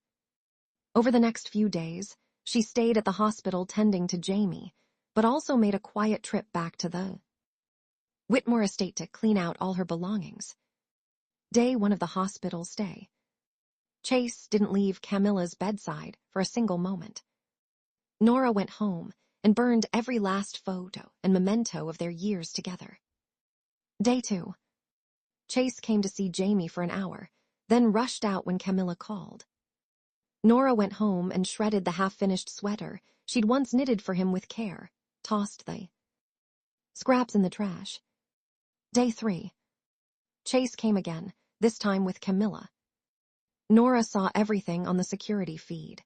Over the next few days, she stayed at the hospital tending to Jamie, but also made a quiet trip back to the Whitmore estate to clean out all her belongings. Day 1 of the hospital stay. Chase didn't leave Camilla's bedside for a single moment. Nora went home and burned every last photo and memento of their years together. Day 2. Chase came to see Jamie for an hour, then rushed out when Camilla called. Nora went home and shredded the half-finished sweater she'd once knitted for him with care, tossed the scraps in the trash. Day 3. Chase came again, this time with Camilla. Nora saw everything on the security feed.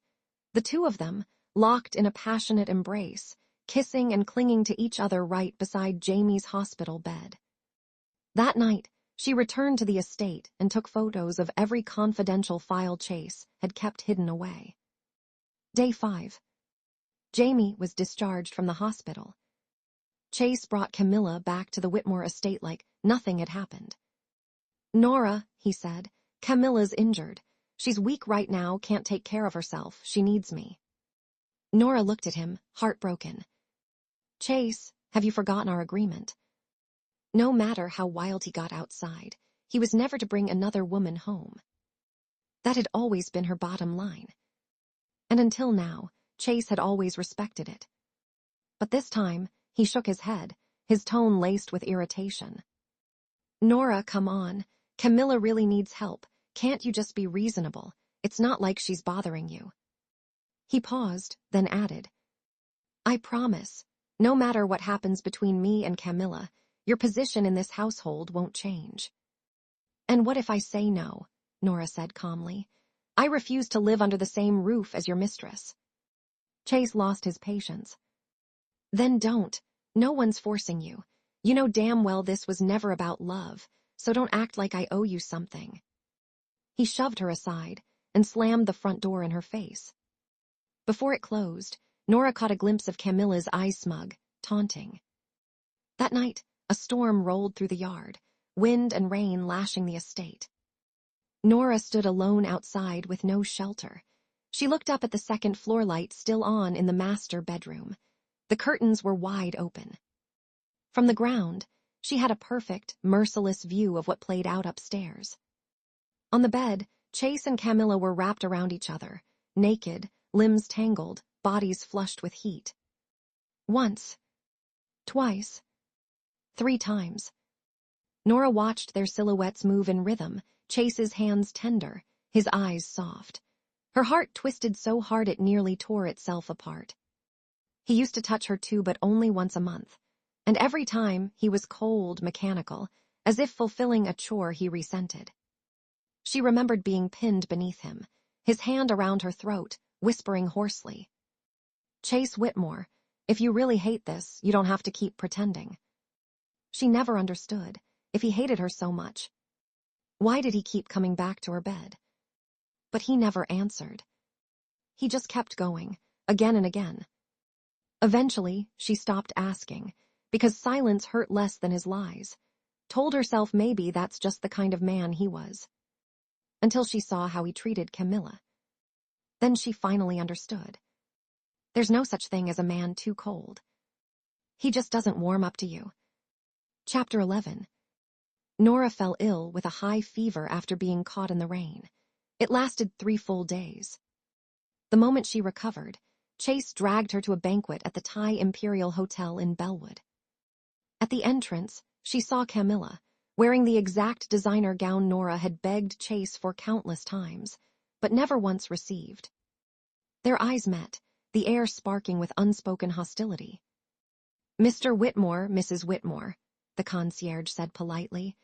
The two of them, locked in a passionate embrace, kissing and clinging to each other right beside Jamie's hospital bed. That night, she returned to the estate and took photos of every confidential file Chase had kept hidden away. Day 5. Jamie was discharged from the hospital. Chase brought Camilla back to the Whitmore estate like nothing had happened. Nora, he said, Camilla's injured. She's weak right now, can't take care of herself. She needs me. Nora looked at him, heartbroken. Chase, have you forgotten our agreement? No matter how wild he got outside, he was never to bring another woman home. That had always been her bottom line. And until now, Chase had always respected it. But this time, he shook his head, his tone laced with irritation. Nora, come on. Camilla really needs help. Can't you just be reasonable? It's not like she's bothering you. He paused, then added, I promise, no matter what happens between me and Camilla, your position in this household won't change. And what if I say no? Nora said calmly. I refuse to live under the same roof as your mistress. Chase lost his patience. Then don't. No one's forcing you. You know damn well this was never about love, so don't act like I owe you something. He shoved her aside and slammed the front door in her face. Before it closed, Nora caught a glimpse of Camilla's eyes smug, taunting. That night, a storm rolled through the yard, wind and rain lashing the estate. Nora stood alone outside with no shelter. She looked up at the second-floor light still on in the master bedroom. The curtains were wide open. From the ground, she had a perfect, merciless view of what played out upstairs. On the bed, Chase and Camilla were wrapped around each other, naked, limbs tangled, bodies flushed with heat. Once, twice, 3 times. Nora watched their silhouettes move in rhythm, Chase's hands tender, his eyes soft. Her heart twisted so hard it nearly tore itself apart. He used to touch her too, but only once a month, and every time he was cold, mechanical, as if fulfilling a chore he resented. She remembered being pinned beneath him, his hand around her throat, whispering hoarsely, Chase Whitmore, if you really hate this, you don't have to keep pretending. She never understood, if he hated her so much. Why did he keep coming back to her bed? But he never answered. He just kept going, again and again. Eventually, she stopped asking, because silence hurt less than his lies, told herself maybe that's just the kind of man he was. Until she saw how he treated Camilla. Then she finally understood. There's no such thing as a man too cold. He just doesn't warm up to you. Chapter 11. Nora fell ill with a high fever after being caught in the rain. It lasted 3 full days. The moment she recovered, Chase dragged her to a banquet at the Thai Imperial Hotel in Bellwood. At the entrance, she saw Camilla, wearing the exact designer gown Nora had begged Chase for countless times, but never once received. Their eyes met, the air sparking with unspoken hostility. Mr. Whitmore, Mrs. Whitmore, the concierge said politely.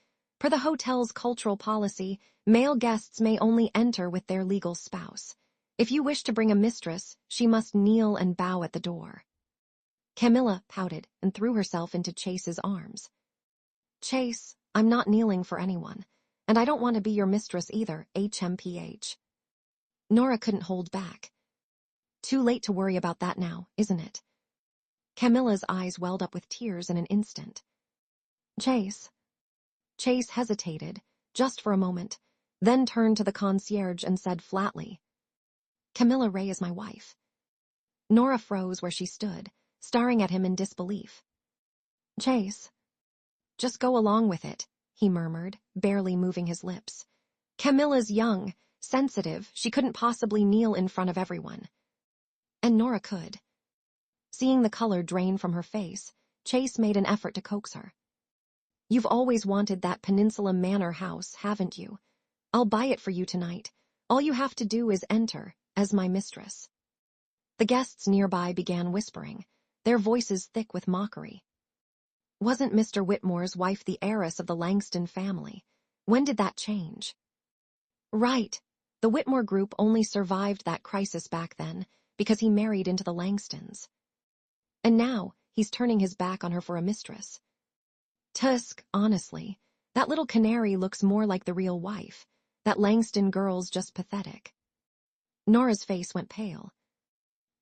Per the hotel's cultural policy, male guests may only enter with their legal spouse. If you wish to bring a mistress, she must kneel and bow at the door. Camilla pouted and threw herself into Chase's arms. Chase, I'm not kneeling for anyone, and I don't want to be your mistress either, HMPH. Nora couldn't hold back. Too late to worry about that now, isn't it? Camilla's eyes welled up with tears in an instant. Chase. Chase hesitated, just for a moment, then turned to the concierge and said flatly, Camilla Ray is my wife. Nora froze where she stood, staring at him in disbelief. Chase. Just go along with it, he murmured, barely moving his lips. Camilla's young, sensitive, she couldn't possibly kneel in front of everyone. And Nora could. Seeing the color drain from her face, Chase made an effort to coax her. You've always wanted that Peninsula Manor house, haven't you? I'll buy it for you tonight. All you have to do is enter, as my mistress. The guests nearby began whispering, their voices thick with mockery. Wasn't Mr. Whitmore's wife the heiress of the Langston family? When did that change? Right. The Whitmore group only survived that crisis back then because he married into the Langstons. And now he's turning his back on her for a mistress. Tusk, honestly, that little canary looks more like the real wife. That Langston girl's just pathetic. Nora's face went pale.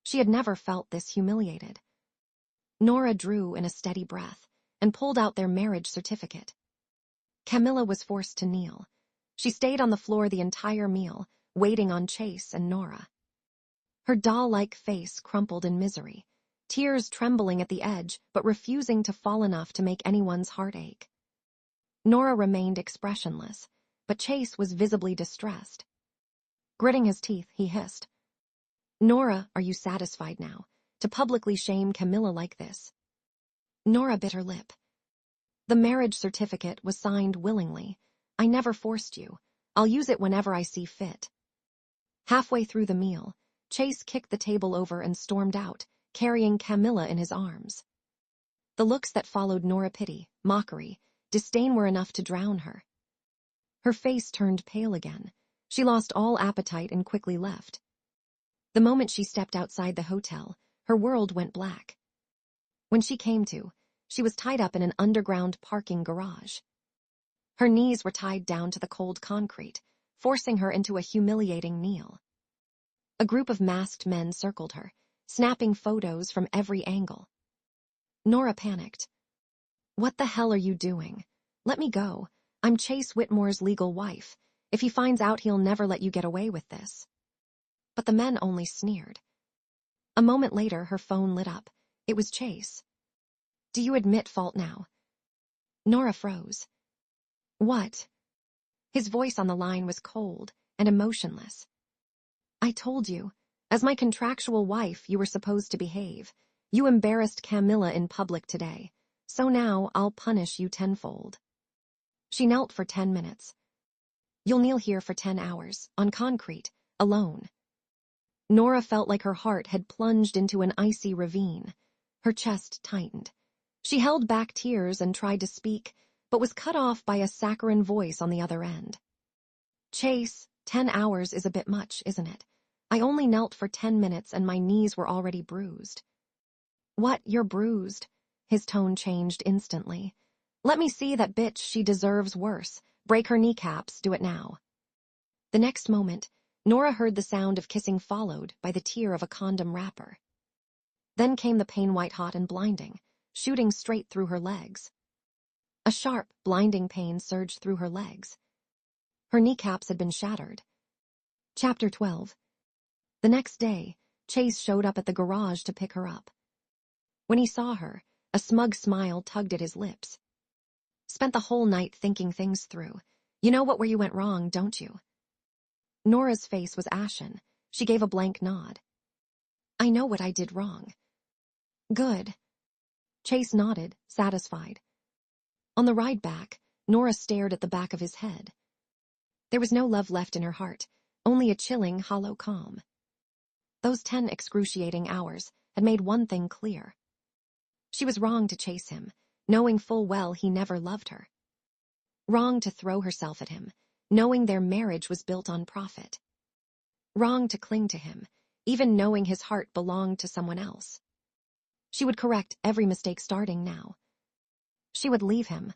She had never felt this humiliated. Nora drew in a steady breath and pulled out their marriage certificate. Camilla was forced to kneel. She stayed on the floor the entire meal, waiting on Chase and Nora. Her doll-like face crumpled in misery, tears trembling at the edge but refusing to fall enough to make anyone's heart ache. Nora remained expressionless, but Chase was visibly distressed. Gritting his teeth, he hissed, Nora, are you satisfied now, to publicly shame Camilla like this? Nora bit her lip. The marriage certificate was signed willingly. I never forced you. I'll use it whenever I see fit. Halfway through the meal, Chase kicked the table over and stormed out, carrying Camilla in his arms. The looks that followed Nora pity, mockery, disdain were enough to drown her. Her face turned pale again. She lost all appetite and quickly left. The moment she stepped outside the hotel, her world went black. When she came to, she was tied up in an underground parking garage. Her knees were tied down to the cold concrete, forcing her into a humiliating kneel. A group of masked men circled her, snapping photos from every angle. Nora panicked. What the hell are you doing? Let me go. I'm Chase Whitmore's legal wife. If he finds out, he'll never let you get away with this. But the men only sneered. A moment later, her phone lit up. It was Chase. Do you admit fault now? Nora froze. What? His voice on the line was cold and emotionless. I told you, as my contractual wife, you were supposed to behave. You embarrassed Camilla in public today, so now I'll punish you tenfold. She knelt for 10 minutes. You'll kneel here for 10 hours, on concrete, alone. Nora felt like her heart had plunged into an icy ravine. Her chest tightened. She held back tears and tried to speak, but was cut off by a saccharine voice on the other end. Chase, 10 hours is a bit much, isn't it? I only knelt for 10 minutes and my knees were already bruised. What, you're bruised? His tone changed instantly. Let me see that bitch, she deserves worse. Break her kneecaps, do it now. The next moment, Nora heard the sound of kissing followed by the tear of a condom wrapper. Then came the pain white-hot and blinding, shooting straight through her legs. A sharp, blinding pain surged through her legs. Her kneecaps had been shattered. Chapter 12. The next day, Chase showed up at the garage to pick her up. When he saw her, a smug smile tugged at his lips. Spent the whole night thinking things through. You know where you went wrong, don't you? Nora's face was ashen. She gave a blank nod. I know what I did wrong. Good. Chase nodded, satisfied. On the ride back, Nora stared at the back of his head. There was no love left in her heart, only a chilling, hollow calm. Those 10 excruciating hours had made one thing clear. She was wrong to chase him, knowing full well he never loved her. Wrong to throw herself at him, knowing their marriage was built on profit. Wrong to cling to him, even knowing his heart belonged to someone else. She would correct every mistake starting now. She would leave him.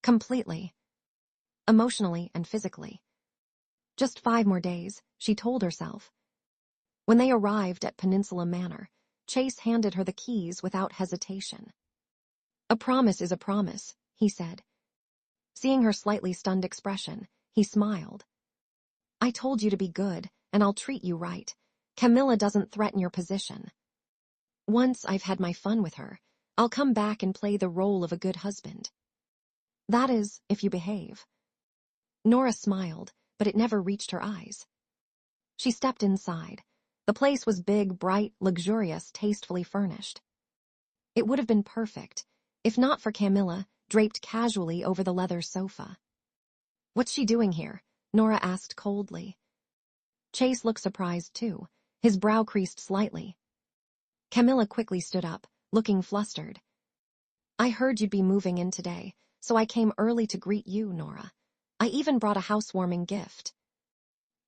Completely. Emotionally and physically. Just 5 more days, she told herself. When they arrived at Peninsula Manor, Chase handed her the keys without hesitation. "A promise is a promise," he said. Seeing her slightly stunned expression, he smiled. "I told you to be good, and I'll treat you right. Camilla doesn't threaten your position. Once I've had my fun with her, I'll come back and play the role of a good husband. That is, if you behave." Nora smiled, but it never reached her eyes. She stepped inside. The place was big, bright, luxurious, tastefully furnished. It would have been perfect, if not for Camilla, draped casually over the leather sofa. "What's she doing here?" Nora asked coldly. Chase looked surprised too, his brow creased slightly. Camilla quickly stood up, looking flustered. "I heard you'd be moving in today, so I came early to greet you, Nora. I even brought a housewarming gift."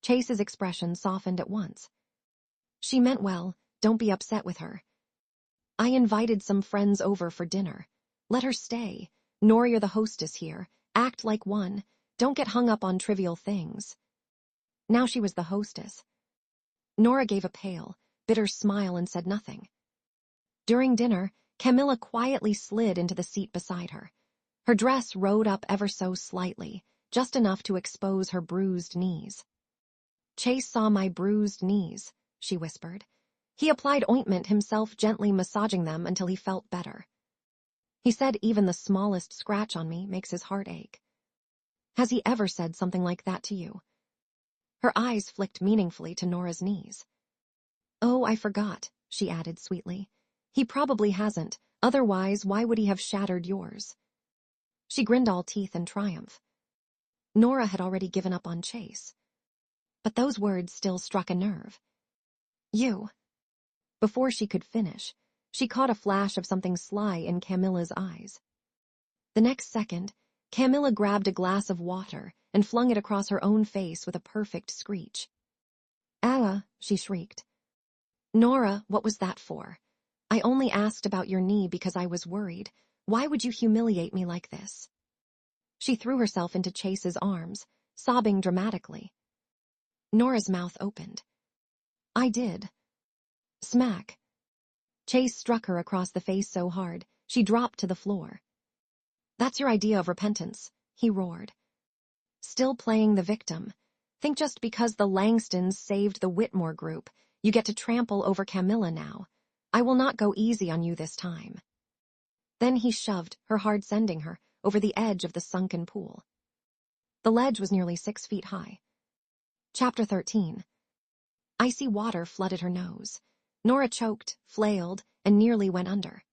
Chase's expression softened at once. "She meant well, don't be upset with her. I invited some friends over for dinner. Let her stay. Nora, you're the hostess here. Act like one. Don't get hung up on trivial things." Now she was the hostess. Nora gave a pale, bitter smile and said nothing. During dinner, Camilla quietly slid into the seat beside her. Her dress rode up ever so slightly, just enough to expose her bruised knees. "Chase saw my bruised knees," she whispered. "He applied ointment himself, gently massaging them until he felt better. He said even the smallest scratch on me makes his heart ache. Has he ever said something like that to you?" Her eyes flicked meaningfully to Nora's knees. "Oh, I forgot," she added sweetly. "He probably hasn't, otherwise why would he have shattered yours?" She grinned all teeth and triumph. Nora had already given up on Chase. But those words still struck a nerve. "You." Before she could finish, she caught a flash of something sly in Camilla's eyes. The next second, Camilla grabbed a glass of water and flung it across her own face with a perfect screech. "Ella," she shrieked. "Nora, what was that for? I only asked about your knee because I was worried. Why would you humiliate me like this?" She threw herself into Chase's arms, sobbing dramatically. Nora's mouth opened. "I did." Smack. Chase struck her across the face so hard, she dropped to the floor. "That's your idea of repentance," he roared. "Still playing the victim. Think just because the Langstons saved the Whitmore group, you get to trample over Camilla now. I will not go easy on you this time." Then he shoved, her hard sending her, over the edge of the sunken pool. The ledge was nearly 6 feet high. Chapter 13. Icy water flooded her nose. Nora choked, flailed, and nearly went under.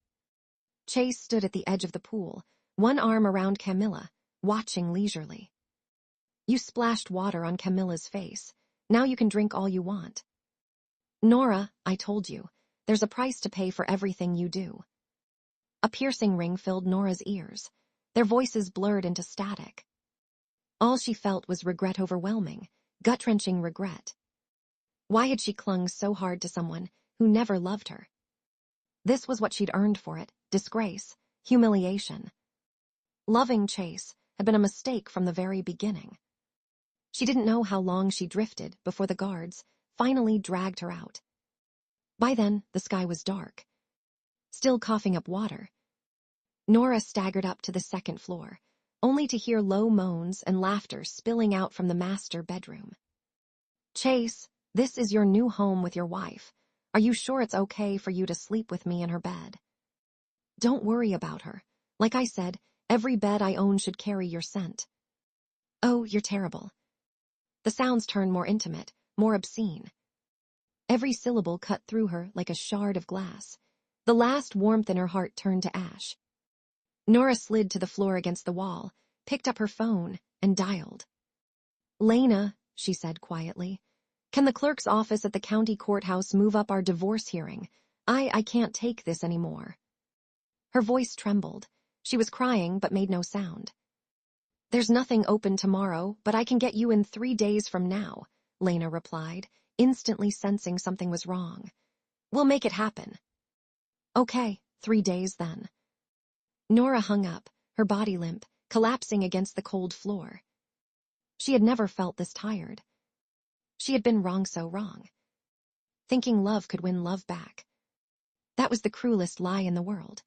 Chase stood at the edge of the pool, one arm around Camilla, watching leisurely. "You splashed water on Camilla's face. Now you can drink all you want." "Nora, I told you, there's a price to pay for everything you do." A piercing ring filled Nora's ears. Their voices blurred into static. All she felt was regret overwhelming, gut-wrenching regret. Why had she clung so hard to someone who never loved her? This was what she'd earned for it: disgrace, humiliation. Loving Chase had been a mistake from the very beginning. She didn't know how long she drifted before the guards finally dragged her out. By then, the sky was dark. Still coughing up water, Nora staggered up to the second floor, only to hear low moans and laughter spilling out from the master bedroom. "Chase, this is your new home with your wife. Are you sure it's okay for you to sleep with me in her bed?" "Don't worry about her. Like I said, every bed I own should carry your scent." "Oh, you're terrible." The sounds turned more intimate, more obscene. Every syllable cut through her like a shard of glass. The last warmth in her heart turned to ash. Nora slid to the floor against the wall, picked up her phone, and dialed. "Lena," she said quietly, "can the clerk's office at the county courthouse move up our divorce hearing? I can't take this anymore." Her voice trembled. She was crying but made no sound. There's nothing open tomorrow, but I can get you in 3 days from now, Lena replied, instantly sensing something was wrong. We'll make it happen. Okay, 3 days then. Nora hung up, her body limp, collapsing against the cold floor. She had never felt this tired. She had been wrong so wrong. Thinking love could win love back. That was the cruelest lie in the world.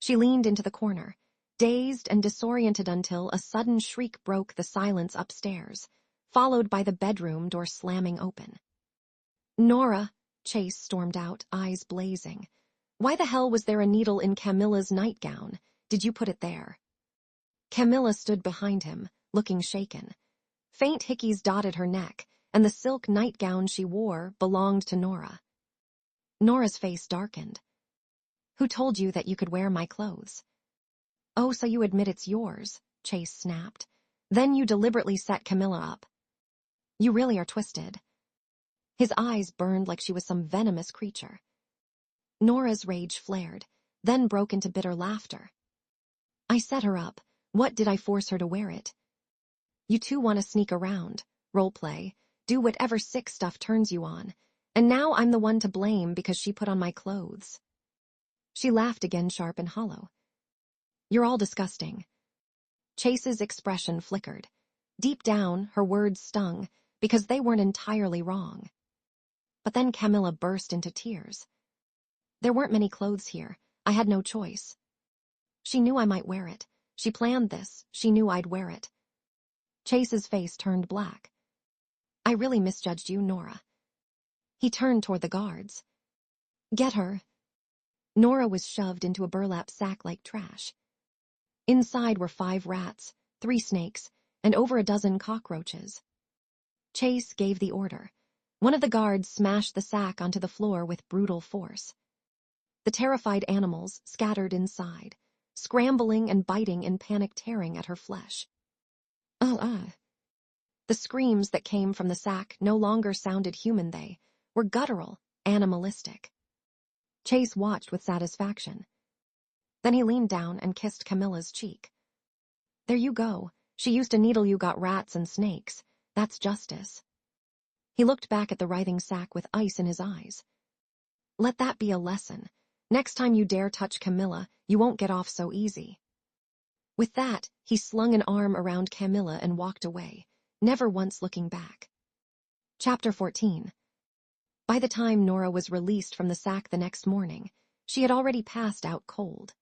She leaned into the corner, dazed and disoriented until a sudden shriek broke the silence upstairs, followed by the bedroom door slamming open. Nora, Chase stormed out, eyes blazing. Why the hell was there a needle in Camilla's nightgown? Did you put it there? Camilla stood behind him, looking shaken. Faint hickeys dotted her neck, and the silk nightgown she wore belonged to Nora. Nora's face darkened. Who told you that you could wear my clothes? Oh, so you admit it's yours, Chase snapped. Then you deliberately set Camilla up. You really are twisted. His eyes burned like she was some venomous creature. Nora's rage flared, then broke into bitter laughter. I set her up. What did I force her to wear it? You two want to sneak around, roleplay, do whatever sick stuff turns you on, and now I'm the one to blame because she put on my clothes. She laughed again, sharp and hollow. You're all disgusting. Chase's expression flickered. Deep down, her words stung, because they weren't entirely wrong. But then Camilla burst into tears. There weren't many clothes here. I had no choice. She knew I might wear it. She planned this. She knew I'd wear it. Chase's face turned black. I really misjudged you, Nora. He turned toward the guards. Get her. Nora was shoved into a burlap sack like trash. Inside were 5 rats, 3 snakes, and over a dozen cockroaches. Chase gave the order. One of the guards smashed the sack onto the floor with brutal force. The terrified animals scattered inside, scrambling and biting in panic, tearing at her flesh. The screams that came from the sack no longer sounded human. They were guttural, animalistic. Chase watched with satisfaction. Then he leaned down and kissed Camilla's cheek. There you go. She used a needle, you got rats and snakes. That's justice. He looked back at the writhing sack with ice in his eyes. Let that be a lesson. Next time you dare touch Camilla, you won't get off so easy. With that, he slung an arm around Camilla and walked away, never once looking back. Chapter 14. By the time Nora was released from the sack the next morning, she had already passed out cold.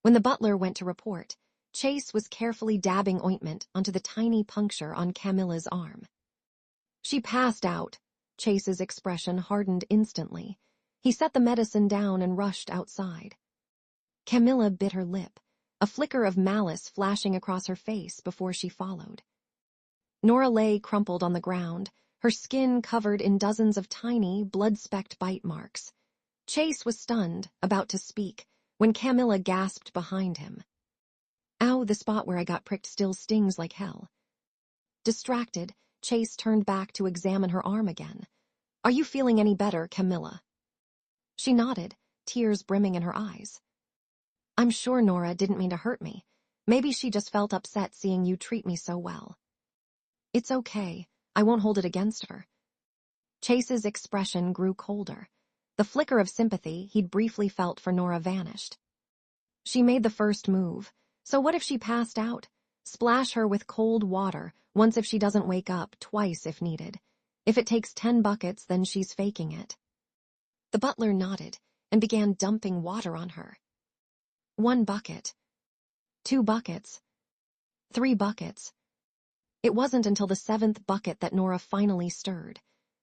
When the butler went to report, Chase was carefully dabbing ointment onto the tiny puncture on Camilla's arm. She passed out. Chase's expression hardened instantly. He set the medicine down and rushed outside. Camilla bit her lip, a flicker of malice flashing across her face before she followed. Nora lay crumpled on the ground, her skin covered in dozens of tiny, blood-specked bite marks. Chase was stunned, about to speak, when Camilla gasped behind him. Ow, the spot where I got pricked still stings like hell. Distracted, Chase turned back to examine her arm again. Are you feeling any better, Camilla? She nodded, tears brimming in her eyes. I'm sure Nora didn't mean to hurt me. Maybe she just felt upset seeing you treat me so well. It's okay. I won't hold it against her. Chase's expression grew colder. The flicker of sympathy he'd briefly felt for Nora vanished. She made the first move. So what if she passed out? Splash her with cold water, once if she doesn't wake up, twice if needed. If it takes 10 buckets, then she's faking it. The butler nodded and began dumping water on her. 1 bucket. 2 buckets. 3 buckets. It wasn't until the 7th bucket that Nora finally stirred.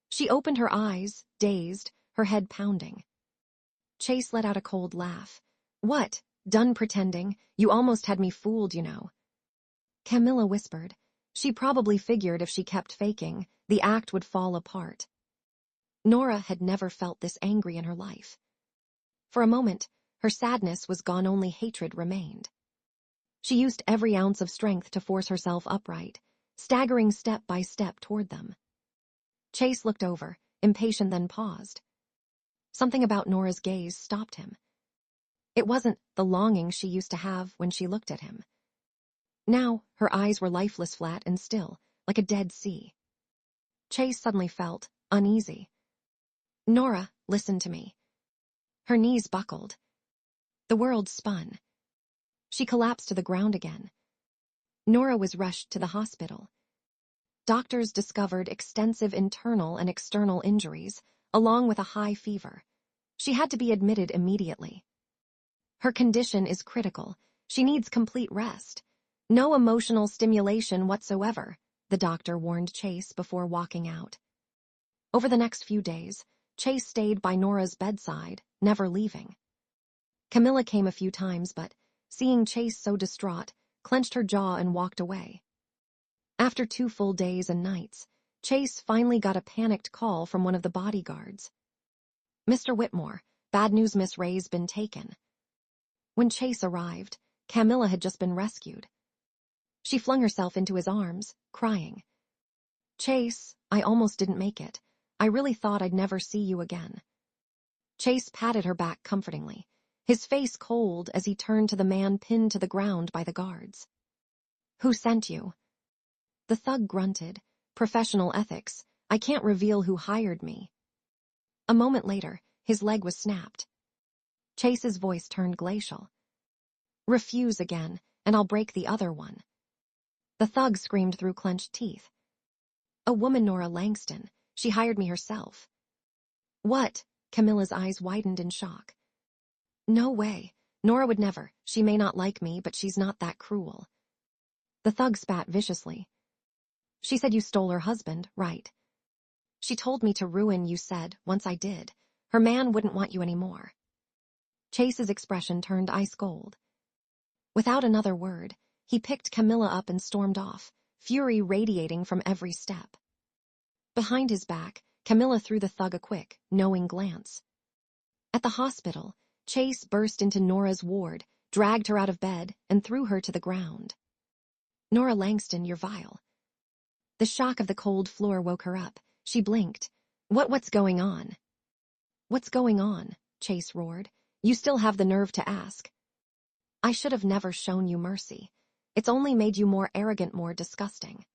She opened her eyes, dazed, her head pounding. Chase let out a cold laugh. What? Done pretending? You almost had me fooled, you know. Camilla whispered. She probably figured if she kept faking, the act would fall apart. Nora had never felt this angry in her life. For a moment, her sadness was gone, only hatred remained. She used every ounce of strength to force herself upright, staggering step by step toward them. Chase looked over, impatient, then paused. Something about Nora's gaze stopped him. It wasn't the longing she used to have when she looked at him. Now, her eyes were lifeless, flat and still, like a dead sea. Chase suddenly felt uneasy. "Nora, listen to me." Her knees buckled. The world spun. She collapsed to the ground again. Nora was rushed to the hospital. Doctors discovered extensive internal and external injuries, along with a high fever. She had to be admitted immediately. "Her condition is critical. She needs complete rest. No emotional stimulation whatsoever," the doctor warned Chase before walking out. Over the next few days, Chase stayed by Nora's bedside, never leaving. Camilla came a few times, but, seeing Chase so distraught, clenched her jaw and walked away. After 2 full days and nights, Chase finally got a panicked call from one of the bodyguards. "Mr. Whitmore, bad news, Miss Ray's been taken." When Chase arrived, Camilla had just been rescued. She flung herself into his arms, crying. "Chase, I almost didn't make it. I really thought I'd never see you again." Chase patted her back comfortingly, his face cold as he turned to the man pinned to the ground by the guards. "Who sent you?" The thug grunted. "Professional ethics. I can't reveal who hired me." A moment later, his leg was snapped. Chase's voice turned glacial. "Refuse again, and I'll break the other one." The thug screamed through clenched teeth. "A woman, Nora Langston. She hired me herself." "What?" Camilla's eyes widened in shock. "No way. Nora would never. She may not like me, but she's not that cruel." The thug spat viciously. "She said you stole her husband, right? She told me to ruin you, said, once I did. Her man wouldn't want you anymore." Chase's expression turned ice cold. Without another word, he picked Camilla up and stormed off, fury radiating from every step. Behind his back, Camilla threw the thug a quick, knowing glance. At the hospital, Chase burst into Nora's ward, dragged her out of bed, and threw her to the ground. "Nora Langston, you're vile." The shock of the cold floor woke her up. She blinked. What's going on?" "What's going on?" Chase roared. "You still have the nerve to ask." "I should have never shown you mercy. It's only made you more arrogant, more disgusting.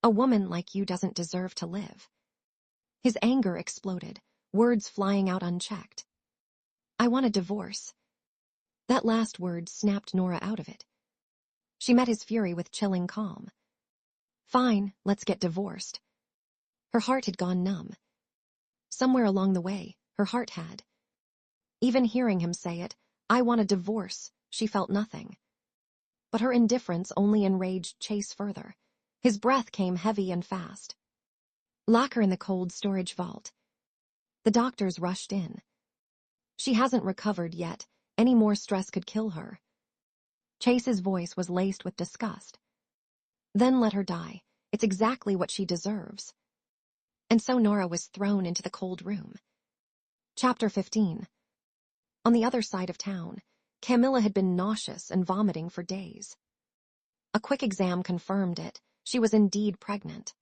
A woman like you doesn't deserve to live." His anger exploded, words flying out unchecked. "I want a divorce." That last word snapped Nora out of it. She met his fury with chilling calm. "Fine, let's get divorced." Her heart had gone numb. Somewhere along the way, her heart had. Even hearing him say it, "I want a divorce," she felt nothing. But her indifference only enraged Chase further. His breath came heavy and fast. "Lock her in the cold storage vault." The doctors rushed in. "She hasn't recovered yet. Any more stress could kill her." Chase's voice was laced with disgust. "Then let her die. It's exactly what she deserves." And so Nora was thrown into the cold room. Chapter 15. On the other side of town, Camilla had been nauseous and vomiting for days. A quick exam confirmed it. She was indeed pregnant.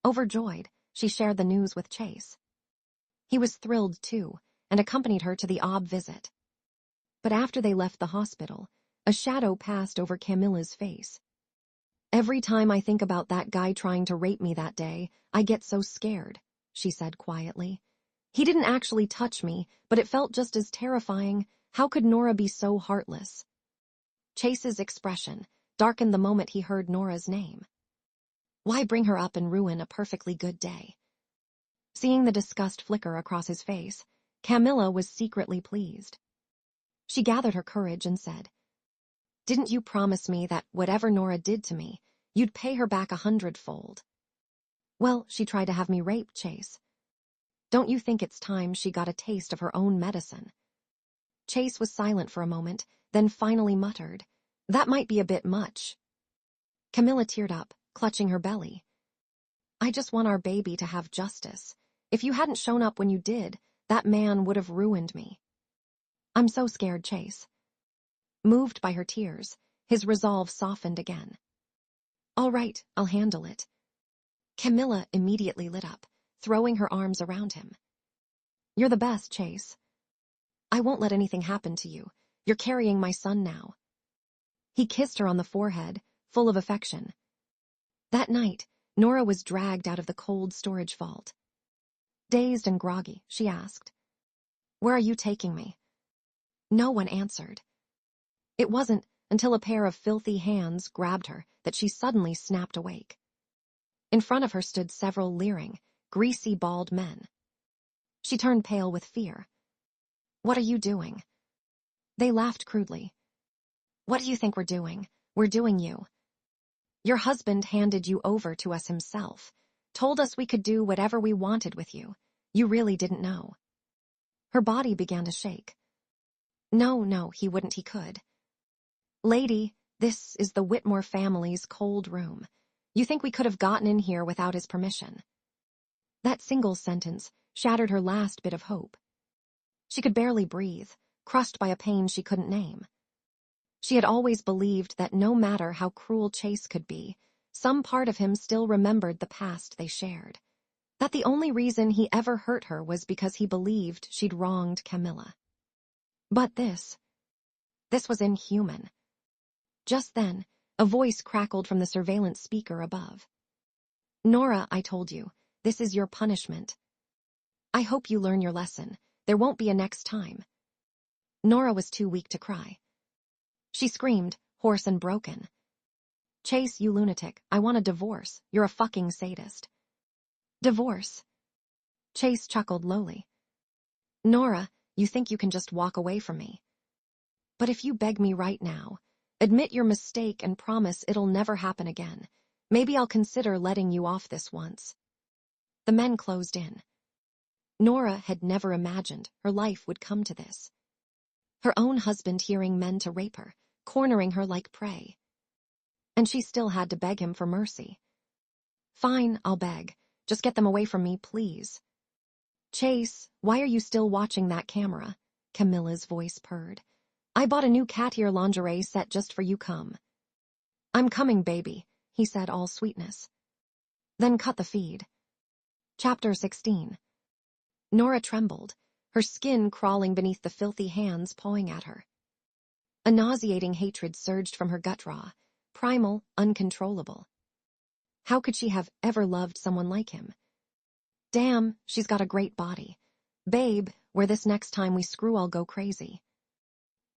Overjoyed, she shared the news with Chase. He was thrilled too, and accompanied her to the OB visit. But after they left the hospital, a shadow passed over Camilla's face. "Every time I think about that guy trying to rape me that day, I get so scared," she said quietly. "He didn't actually touch me, but it felt just as terrifying. How could Nora be so heartless?" Chase's expression darkened the moment he heard Nora's name. Why bring her up and ruin a perfectly good day? Seeing the disgust flicker across his face, Camilla was secretly pleased. She gathered her courage and said, "Didn't you promise me that whatever Nora did to me, you'd pay her back 100-fold? Well, she tried to have me raped, Chase. Don't you think it's time she got a taste of her own medicine?" Chase was silent for a moment, then finally muttered, "That might be a bit much." Camilla teared up, clutching her belly. "I just want our baby to have justice. If you hadn't shown up when you did, that man would have ruined me." "I'm so scared, Chase." Moved by her tears, his resolve softened again. "All right, I'll handle it." Camilla immediately lit up, throwing her arms around him. "You're the best, Chase. I won't let anything happen to you. You're carrying my son now." He kissed her on the forehead, full of affection. That night, Nora was dragged out of the cold storage vault. Dazed and groggy, she asked, "Where are you taking me?" No one answered. It wasn't until a pair of filthy hands grabbed her that she suddenly snapped awake. In front of her stood several leering, greasy, bald men. She turned pale with fear. "What are you doing?" They laughed crudely. "What do you think we're doing? We're doing you. Your husband handed you over to us himself, told us we could do whatever we wanted with you. You really didn't know." Her body began to shake. No, he wouldn't, he could. "Lady, this is the Whitmore family's cold room. You think we could have gotten in here without his permission?" That single sentence shattered her last bit of hope. She could barely breathe, crushed by a pain she couldn't name. She had always believed that no matter how cruel Chase could be, some part of him still remembered the past they shared. That the only reason he ever hurt her was because he believed she'd wronged Camilla. But this was inhuman. Just then, a voice crackled from the surveillance speaker above. "Nora, I told you, this is your punishment. I hope you learn your lesson. There won't be a next time." Nora was too weak to cry. She screamed, hoarse and broken. "Chase, you lunatic, I want a divorce. You're a fucking sadist." "Divorce?" Chase chuckled lowly. "Nora, you think you can just walk away from me. But if you beg me right now, admit your mistake and promise it'll never happen again, maybe I'll consider letting you off this once." The men closed in. Nora had never imagined her life would come to this. Her own husband hearing men to rape her, cornering her like prey. And she still had to beg him for mercy. "Fine, I'll beg. Just get them away from me, please." "Chase, why are you still watching that camera?" Camilla's voice purred. "I bought a new cat ear lingerie set just for you come." "I'm coming, baby," he said, all sweetness. Then cut the feed. Chapter 16. Nora trembled, her skin crawling beneath the filthy hands pawing at her. A nauseating hatred surged from her gut raw, primal, uncontrollable. How could she have ever loved someone like him? Damn, she's got a great body. Babe, where this next time we screw I'll go crazy.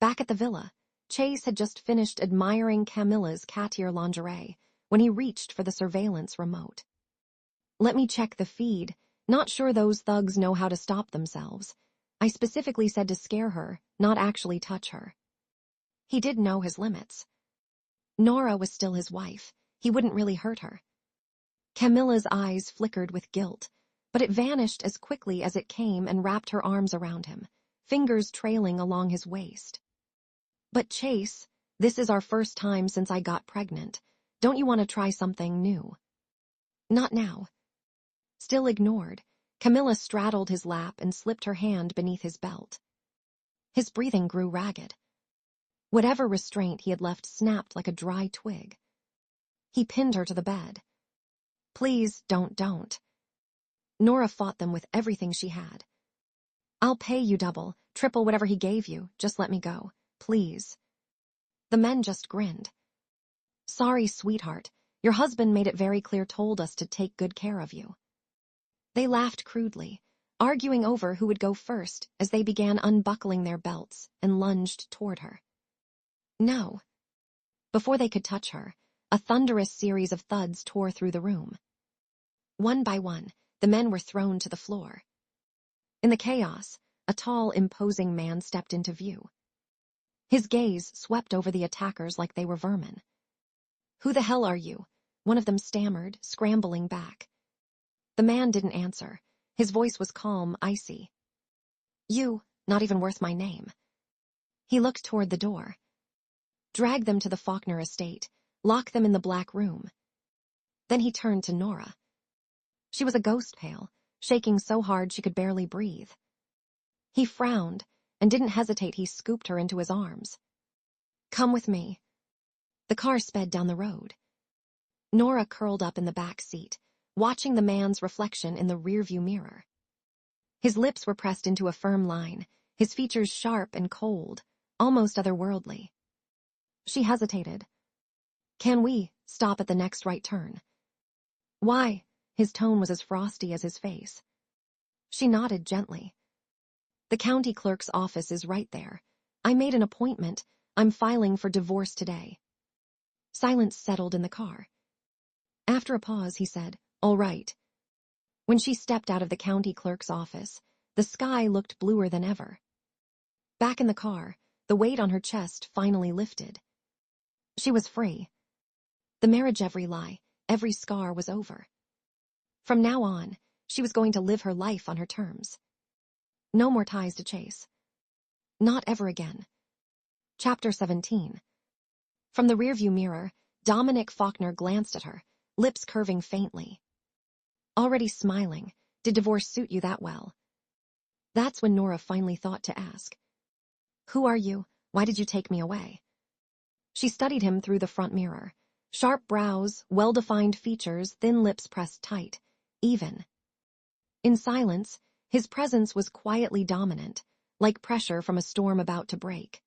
Back at the villa, Chase had just finished admiring Camilla's cat ear lingerie when he reached for the surveillance remote. "Let me check the feed. Not sure those thugs know how to stop themselves. I specifically said to scare her, not actually touch her." He did know his limits. Nora was still his wife. He wouldn't really hurt her. Camilla's eyes flickered with guilt, but it vanished as quickly as it came and wrapped her arms around him, fingers trailing along his waist. "But Chase, this is our first time since I got pregnant. Don't you want to try something new?" "Not now." Still ignored, Camilla straddled his lap and slipped her hand beneath his belt. His breathing grew ragged. Whatever restraint he had left snapped like a dry twig. He pinned her to the bed. "Please, don't." Nora fought them with everything she had. "I'll pay you double, triple whatever he gave you. Just let me go, please." The men just grinned. "Sorry, sweetheart. Your husband made it very clear, told us to take good care of you." They laughed crudely, arguing over who would go first as they began unbuckling their belts and lunged toward her. No. Before they could touch her, a thunderous series of thuds tore through the room. One by one, the men were thrown to the floor. In the chaos, a tall, imposing man stepped into view. His gaze swept over the attackers like they were vermin. "Who the hell are you?" one of them stammered, scrambling back. The man didn't answer. His voice was calm, icy. "You, not even worth my name." He looked toward the door. "Drag them to the Faulkner estate. Lock them in the black room." Then he turned to Nora. She was a ghost pale, shaking so hard she could barely breathe. He frowned, and didn't hesitate. He scooped her into his arms. "Come with me." The car sped down the road. Nora curled up in the back seat, watching the man's reflection in the rearview mirror. His lips were pressed into a firm line, his features sharp and cold, almost otherworldly. She hesitated. Can we stop at the next right turn? Why? His tone was as frosty as his face. She nodded gently. The county clerk's office is right there. I made an appointment. I'm filing for divorce today. Silence settled in the car. After a pause, he said, All right. When she stepped out of the county clerk's office, the sky looked bluer than ever. Back in the car, the weight on her chest finally lifted. She was free. The marriage, every lie, every scar was over. From now on, she was going to live her life on her terms. No more ties to chase. Not ever again. Chapter 17. From the rearview mirror, Dominic Faulkner glanced at her, lips curving faintly. Already smiling, did divorce suit you that well? That's when Nora finally thought to ask. Who are you? Why did you take me away? She studied him through the front mirror. Sharp brows, well-defined features, thin lips pressed tight, even. In silence, his presence was quietly dominant, like pressure from a storm about to break.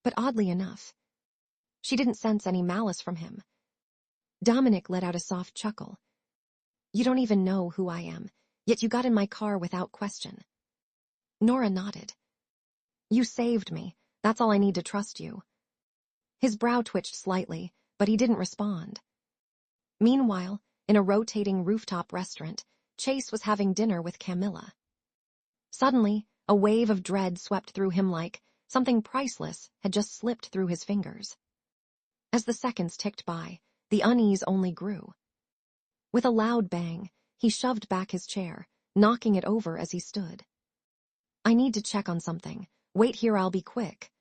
But oddly enough, she didn't sense any malice from him. Dominic let out a soft chuckle. You don't even know who I am, yet you got in my car without question. Nora nodded. You saved me. That's all I need to trust you. His brow twitched slightly, but he didn't respond. Meanwhile, in a rotating rooftop restaurant, Chase was having dinner with Camilla. Suddenly, a wave of dread swept through him like something priceless had just slipped through his fingers. As the seconds ticked by, the unease only grew. With a loud bang, he shoved back his chair, knocking it over as he stood. I need to check on something. Wait here, I'll be quick.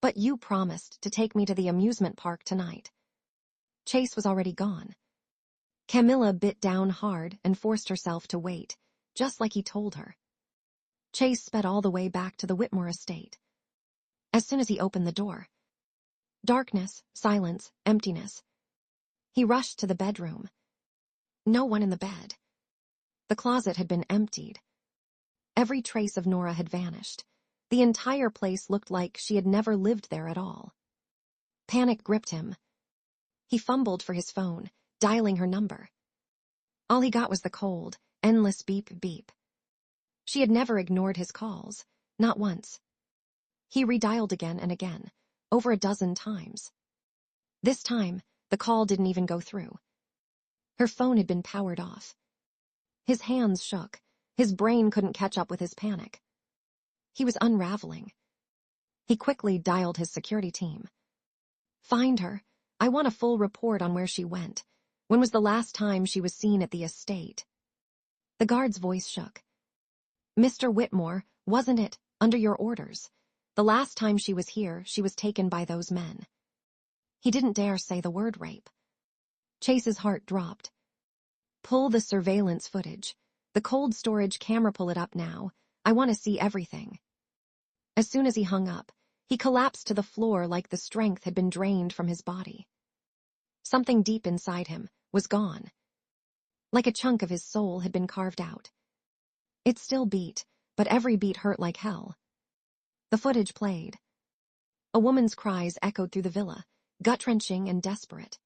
But you promised to take me to the amusement park tonight. Chase was already gone. Camilla bit down hard and forced herself to wait, just like he told her. Chase sped all the way back to the Whitmore estate. As soon as he opened the door, darkness, silence, emptiness. He rushed to the bedroom. No one in the bed. The closet had been emptied. Every trace of Nora had vanished. The entire place looked like she had never lived there at all. Panic gripped him. He fumbled for his phone, dialing her number. All he got was the cold, endless beep beep. She had never ignored his calls, not once. He redialed again and again, over a dozen times. This time, the call didn't even go through. Her phone had been powered off. His hands shook. His brain couldn't catch up with his panic. He was unraveling. He quickly dialed his security team. Find her. I want a full report on where she went. When was the last time she was seen at the estate? The guard's voice shook. Mr. Whitmore, wasn't it, under your orders? The last time she was here, she was taken by those men. He didn't dare say the word rape. Chase's heart dropped. Pull the surveillance footage. The cold storage camera, pull it up now. I want to see everything. As soon as he hung up, he collapsed to the floor like the strength had been drained from his body. Something deep inside him was gone. Like a chunk of his soul had been carved out. It still beat, but every beat hurt like hell. The footage played. A woman's cries echoed through the villa, gut-wrenching and desperate.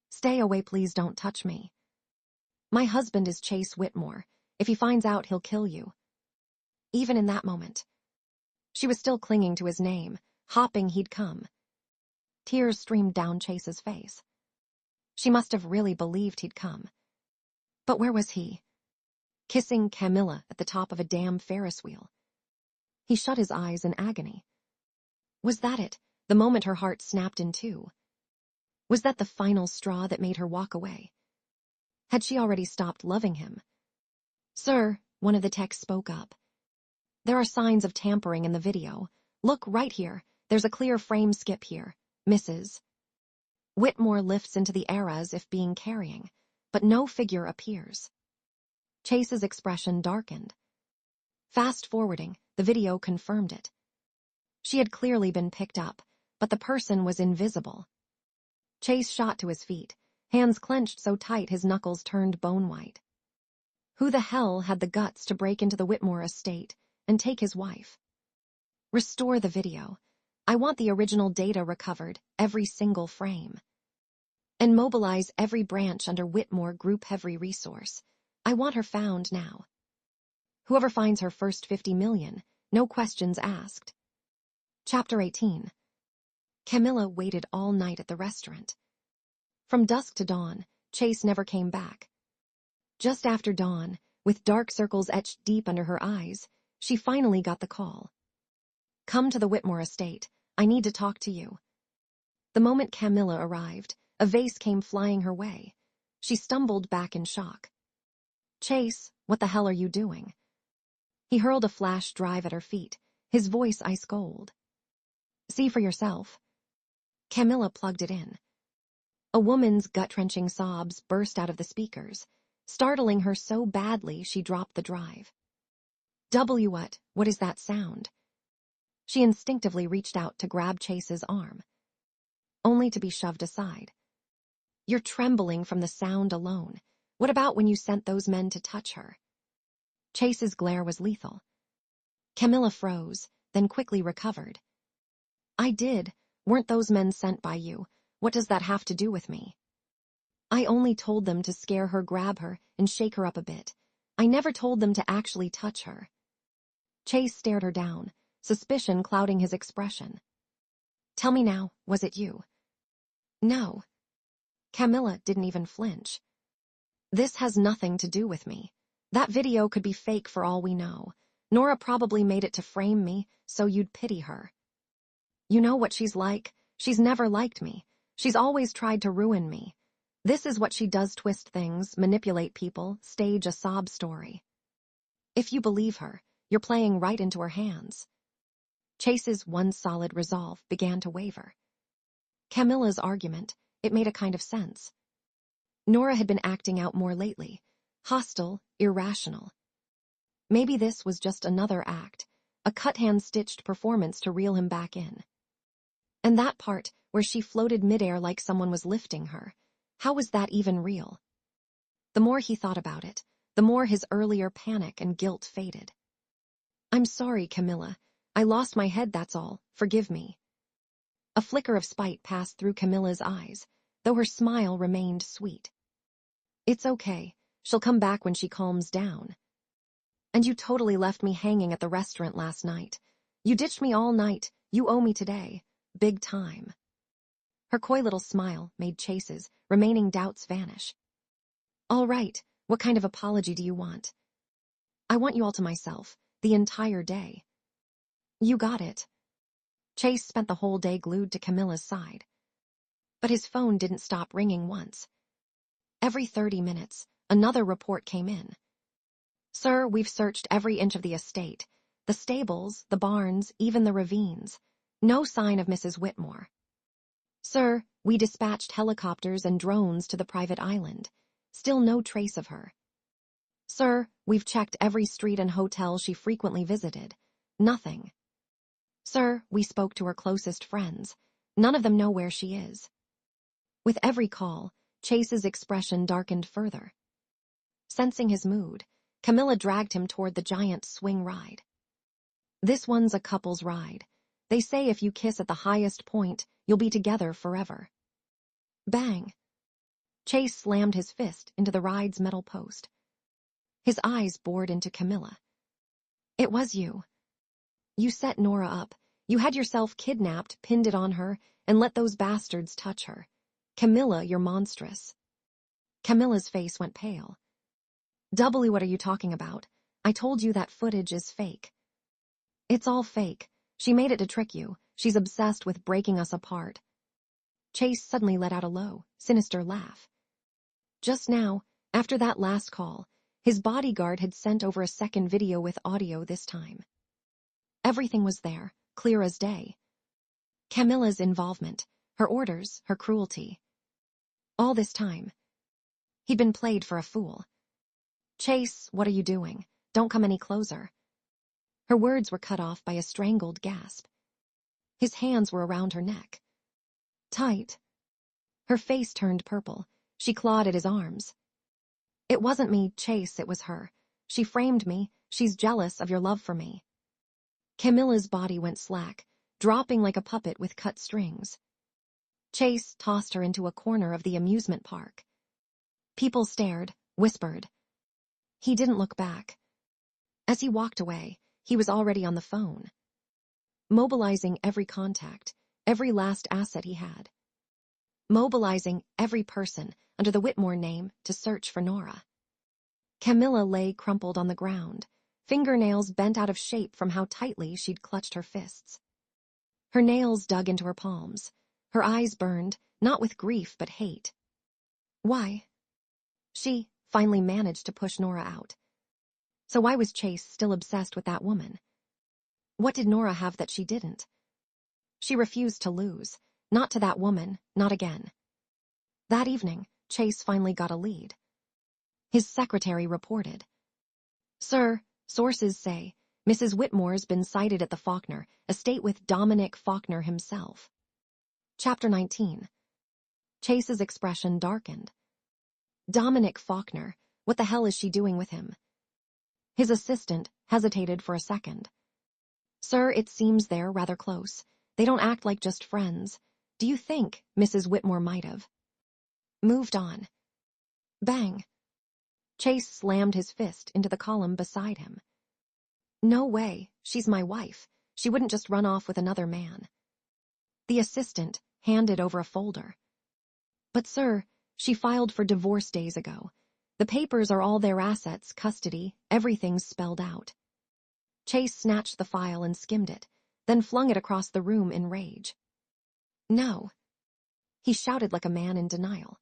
Stay away, please don't touch me. My husband is Chase Whitmore. If he finds out, he'll kill you. Even in that moment, she was still clinging to his name, hoping he'd come. Tears streamed down Chase's face. She must have really believed he'd come. But where was he? Kissing Camilla at the top of a damn Ferris wheel. He shut his eyes in agony. Was that it, the moment her heart snapped in two? Was that the final straw that made her walk away? Had she already stopped loving him? Sir, one of the techs spoke up. There are signs of tampering in the video. Look right here. There's a clear frame skip here. Mrs. Whitmore lifts into the air as if being carrying, but no figure appears. Chase's expression darkened. Fast-forwarding, the video confirmed it. She had clearly been picked up, but the person was invisible. Chase shot to his feet, hands clenched so tight his knuckles turned bone-white. Who the hell had the guts to break into the Whitmore estate and take his wife? Restore the video. I want the original data recovered, every single frame. And mobilize every branch under Whitmore Group Heavy Resource. I want her found now. Whoever finds her first 50 million, no questions asked. Chapter 18. Camilla waited all night at the restaurant. From dusk to dawn, Chase never came back. Just after dawn, with dark circles etched deep under her eyes, she finally got the call. Come to the Whitmore estate. I need to talk to you. The moment Camilla arrived, a vase came flying her way. She stumbled back in shock. Chase, what the hell are you doing? He hurled a flash drive at her feet, his voice ice cold. See for yourself. Camilla plugged it in. A woman's gut-wrenching sobs burst out of the speakers, startling her so badly she dropped the drive. What is that sound? She instinctively reached out to grab Chase's arm, only to be shoved aside. You're trembling from the sound alone. What about when you sent those men to touch her? Chase's glare was lethal. Camilla froze, then quickly recovered. I did. Weren't those men sent by you? What does that have to do with me? I only told them to scare her, grab her, and shake her up a bit. I never told them to actually touch her. Chase stared her down, suspicion clouding his expression. Tell me now, was it you? No. Camilla didn't even flinch. This has nothing to do with me. That video could be fake for all we know. Nora probably made it to frame me, so you'd pity her. You know what she's like? She's never liked me. She's always tried to ruin me. This is what she does: twist things, manipulate people, stage a sob story. If you believe her, you're playing right into her hands. Chase's once solid resolve began to waver. Camilla's argument, it made a kind of sense. Nora had been acting out more lately, hostile, irrational. Maybe this was just another act, a cut-hand-stitched performance to reel him back in. And that part, where she floated midair like someone was lifting her, how was that even real? The more he thought about it, the more his earlier panic and guilt faded. I'm sorry, Camilla. I lost my head, that's all. Forgive me. A flicker of spite passed through Camilla's eyes, though her smile remained sweet. It's okay. She'll come back when she calms down. And you totally left me hanging at the restaurant last night. You ditched me all night. You owe me today. Big time. Her coy little smile made Chase's remaining doubts vanish. All right, what kind of apology do you want? I want you all to myself, the entire day. You got it. Chase spent the whole day glued to Camilla's side. But his phone didn't stop ringing once. Every 30 minutes, another report came in. Sir, we've searched every inch of the estate, the stables, the barns, even the ravines. No sign of Mrs. Whitmore. Sir, we dispatched helicopters and drones to the private island. Still no trace of her. Sir, we've checked every street and hotel she frequently visited. Nothing. Sir, we spoke to her closest friends. None of them know where she is. With every call, Chase's expression darkened further. Sensing his mood, Camilla dragged him toward the giant swing ride. This one's a couple's ride. They say if you kiss at the highest point, you'll be together forever. Bang! Chase slammed his fist into the ride's metal post. His eyes bored into Camilla. It was you. You set Nora up. You had yourself kidnapped, pinned it on her, and let those bastards touch her. Camilla, you're monstrous. Camilla's face went pale. What are you talking about? I told you that footage is fake. It's all fake. She made it to trick you. She's obsessed with breaking us apart. Chase suddenly let out a low, sinister laugh. Just now, after that last call, his bodyguard had sent over a second video with audio this time. Everything was there, clear as day. Camilla's involvement, her orders, her cruelty. All this time, he'd been played for a fool. Chase, what are you doing? Don't come any closer. Her words were cut off by a strangled gasp. His hands were around her neck. Tight. Her face turned purple. She clawed at his arms. It wasn't me, Chase, it was her. She framed me. She's jealous of your love for me. Camilla's body went slack, dropping like a puppet with cut strings. Chase tossed her into a corner of the amusement park. People stared, whispered. He didn't look back. As he walked away, he was already on the phone, mobilizing every contact, every last asset he had. Mobilizing every person under the Whitmore name to search for Nora. Camilla lay crumpled on the ground, fingernails bent out of shape from how tightly she'd clutched her fists. Her nails dug into her palms, her eyes burned, not with grief but hate. Why? She finally managed to push Nora out. So why was Chase still obsessed with that woman? What did Nora have that she didn't? She refused to lose, not to that woman, not again. That evening, Chase finally got a lead. His secretary reported. Sir, sources say, Mrs. Whitmore's been sighted at the Faulkner estate with Dominic Faulkner himself. Chapter 19. Chase's expression darkened. Dominic Faulkner, what the hell is she doing with him? His assistant hesitated for a second. Sir, it seems they're rather close. They don't act like just friends. Do you think Mrs. Whitmore might have moved on? Bang. Chase slammed his fist into the column beside him. No way, she's my wife. She wouldn't just run off with another man. The assistant handed over a folder. But sir, she filed for divorce days ago. The papers are all their assets, custody, everything's spelled out. Chase snatched the file and skimmed it, then flung it across the room in rage. No. He shouted like a man in denial.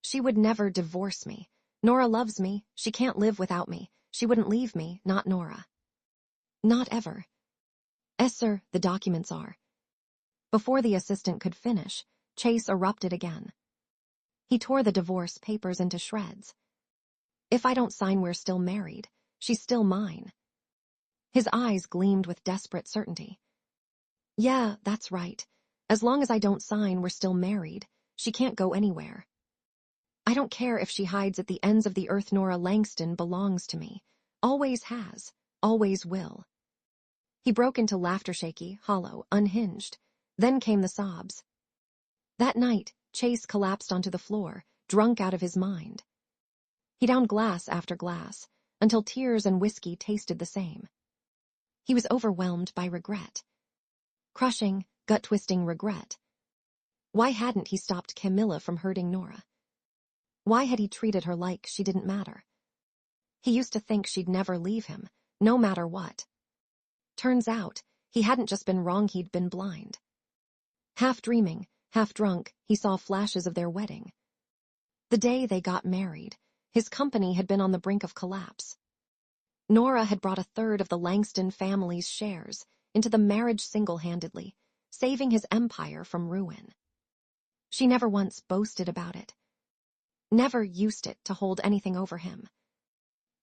She would never divorce me. Nora loves me. She can't live without me. She wouldn't leave me, not Nora. Not ever. Yes, sir, the documents are. Before the assistant could finish, Chase erupted again. He tore the divorce papers into shreds. If I don't sign, we're still married. She's still mine. His eyes gleamed with desperate certainty. Yeah, that's right. As long as I don't sign, we're still married. She can't go anywhere. I don't care if she hides at the ends of the earth. Nora Langston belongs to me. Always has. Always will. He broke into laughter, shaky, hollow, unhinged. Then came the sobs. That night, Chase collapsed onto the floor, drunk out of his mind. He downed glass after glass, until tears and whiskey tasted the same. He was overwhelmed by regret. Crushing, gut-twisting regret. Why hadn't he stopped Camilla from hurting Nora? Why had he treated her like she didn't matter? He used to think she'd never leave him, no matter what. Turns out, he hadn't just been wrong, he'd been blind. Half dreaming, half drunk, he saw flashes of their wedding. The day they got married, his company had been on the brink of collapse. Nora had brought a third of the Langston family's shares into the marriage single-handedly, saving his empire from ruin. She never once boasted about it. Never used it to hold anything over him.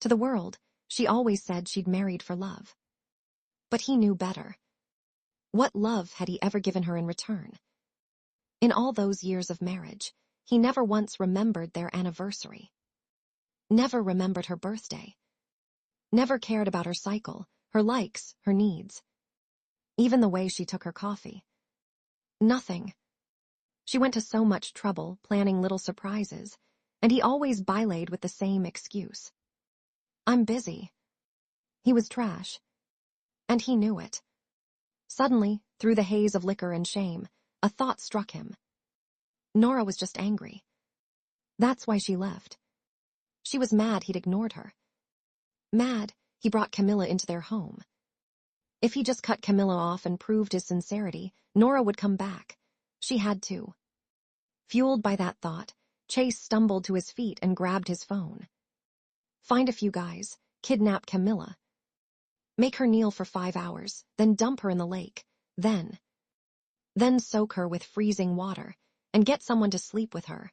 To the world, she always said she'd married for love. But he knew better. What love had he ever given her in return? In all those years of marriage, he never once remembered their anniversary. Never remembered her birthday. Never cared about her cycle, her likes, her needs. Even the way she took her coffee. Nothing. She went to so much trouble planning little surprises, and he always beilayed with the same excuse. I'm busy. He was trash. And he knew it. Suddenly, through the haze of liquor and shame, a thought struck him. Nora was just angry. That's why she left. She was mad he'd ignored her. Mad he brought Camilla into their home. If he just cut Camilla off and proved his sincerity, Nora would come back. She had to. Fueled by that thought, Chase stumbled to his feet and grabbed his phone. Find a few guys, kidnap Camilla. Make her kneel for 5 hours, then dump her in the lake. Then soak her with freezing water, and get someone to sleep with her.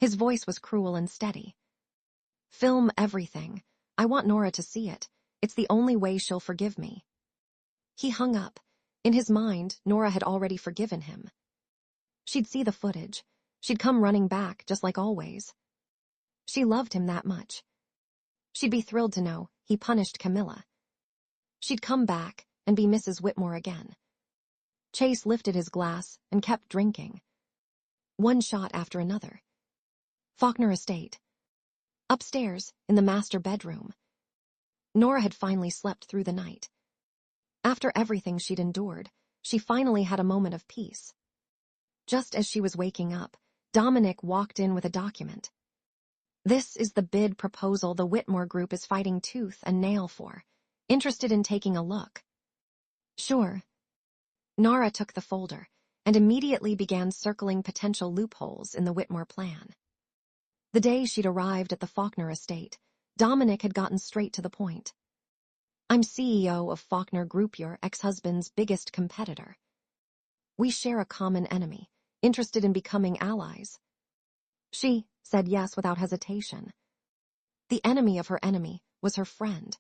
His voice was cruel and steady. Film everything. I want Nora to see it. It's the only way she'll forgive me. He hung up. In his mind, Nora had already forgiven him. She'd see the footage. She'd come running back, just like always. She loved him that much. She'd be thrilled to know he punished Camilla. She'd come back and be Mrs. Whitmore again. Chase lifted his glass and kept drinking. One shot after another. Faulkner Estate. Upstairs, in the master bedroom. Nora had finally slept through the night. After everything she'd endured, she finally had a moment of peace. Just as she was waking up, Dominic walked in with a document. This is the bid proposal the Whitmore Group is fighting tooth and nail for. Interested in taking a look? Sure. Nora took the folder and immediately began circling potential loopholes in the Whitmore plan. The day she'd arrived at the Faulkner estate, Dominic had gotten straight to the point. I'm CEO of Faulkner Group, your ex-husband's biggest competitor. We share a common enemy, interested in becoming allies. She said yes without hesitation. The enemy of her enemy was her friend.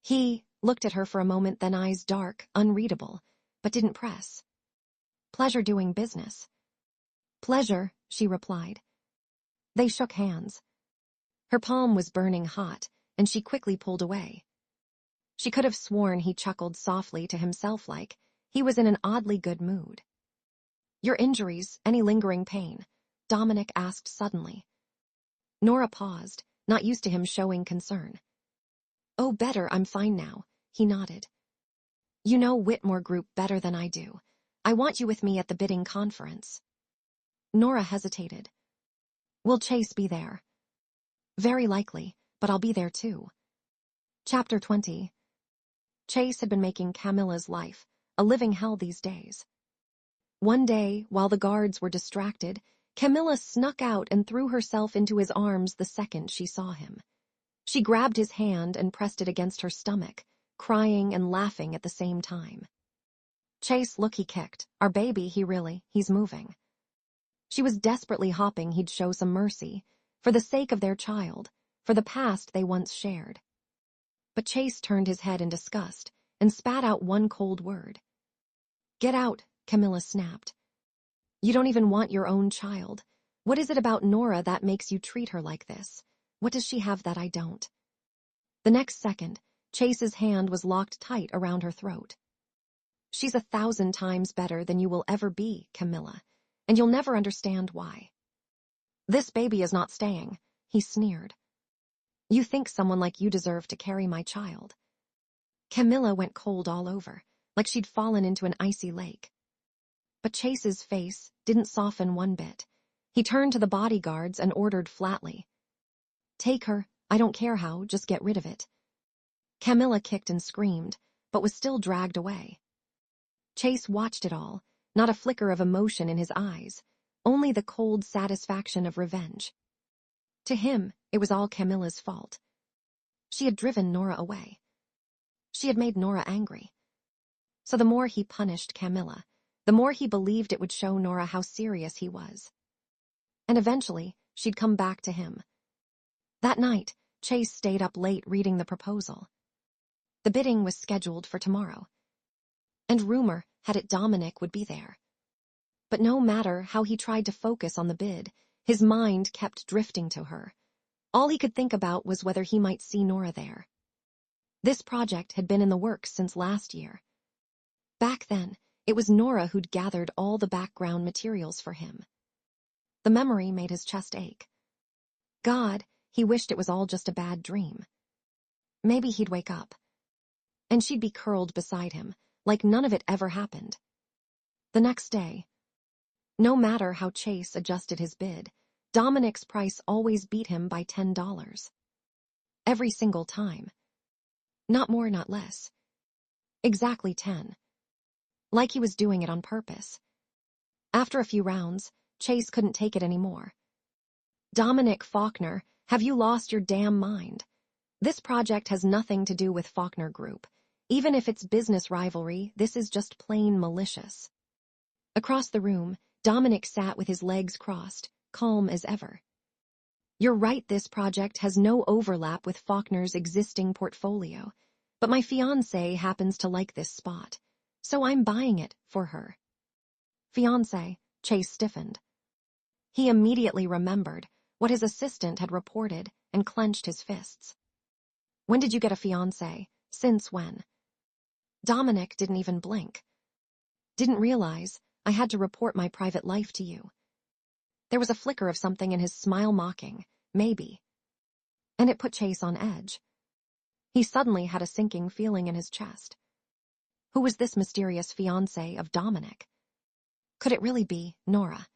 He looked at her for a moment, then eyes dark, unreadable, but didn't press. Pleasure doing business. Pleasure, she replied. They shook hands. Her palm was burning hot, and she quickly pulled away. She could have sworn he chuckled softly to himself like he was in an oddly good mood. Your injuries, any lingering pain? Dominic asked suddenly. Nora paused, not used to him showing concern. Oh, better, I'm fine now, he nodded. You know Whitmore Group better than I do. I want you with me at the bidding conference. Nora hesitated. Will Chase be there? Very likely, but I'll be there too. Chapter 20. Chase had been making Camilla's life a living hell these days. One day, while the guards were distracted, Camilla snuck out and threw herself into his arms the second she saw him. She grabbed his hand and pressed it against her stomach, crying and laughing at the same time. Chase, look, he kicked. Our baby, he's moving. She was desperately hoping he'd show some mercy, for the sake of their child, for the past they once shared. But Chase turned his head in disgust and spat out one cold word. Get out, Camilla snapped. You don't even want your own child. What is it about Nora that makes you treat her like this? What does she have that I don't? The next second, Chase's hand was locked tight around her throat. She's 1,000 times better than you will ever be, Camilla, and you'll never understand why. This baby is not staying, he sneered. You think someone like you deserve to carry my child? Camilla went cold all over, like she'd fallen into an icy lake. But Chase's face didn't soften one bit. He turned to the bodyguards and ordered flatly. Take her, I don't care how, just get rid of it. Camilla kicked and screamed, but was still dragged away. Chase watched it all, not a flicker of emotion in his eyes, only the cold satisfaction of revenge. To him, it was all Camilla's fault. She had driven Nora away. She had made Nora angry. So the more he punished Camilla, the more he believed it would show Nora how serious he was. And eventually, she'd come back to him. That night, Chase stayed up late reading the proposal. The bidding was scheduled for tomorrow. And rumor had it Dominic would be there. But no matter how he tried to focus on the bid, his mind kept drifting to her. All he could think about was whether he might see Nora there. This project had been in the works since last year. Back then, it was Nora who'd gathered all the background materials for him. The memory made his chest ache. God, he wished it was all just a bad dream. Maybe he'd wake up. And she'd be curled beside him, like none of it ever happened. The next day, no matter how Chase adjusted his bid, Dominic's price always beat him by $10. Every single time. Not more, not less. Exactly 10. Like he was doing it on purpose. After a few rounds, Chase couldn't take it anymore. Dominic Faulkner, have you lost your damn mind? This project has nothing to do with Faulkner Group. Even if it's business rivalry, this is just plain malicious. Across the room, Dominic sat with his legs crossed, calm as ever. You're right, this project has no overlap with Faulkner's existing portfolio, but my fiancé happens to like this spot, so I'm buying it for her. Fiancé, Chase stiffened. He immediately remembered what his assistant had reported and clenched his fists. When did you get a fiancé? Since when? Dominic didn't even blink. Didn't realize I had to report my private life to you. There was a flicker of something in his smile, mocking, maybe. And it put Chase on edge. He suddenly had a sinking feeling in his chest. Who was this mysterious fiancé of Dominic? Could it really be Nora?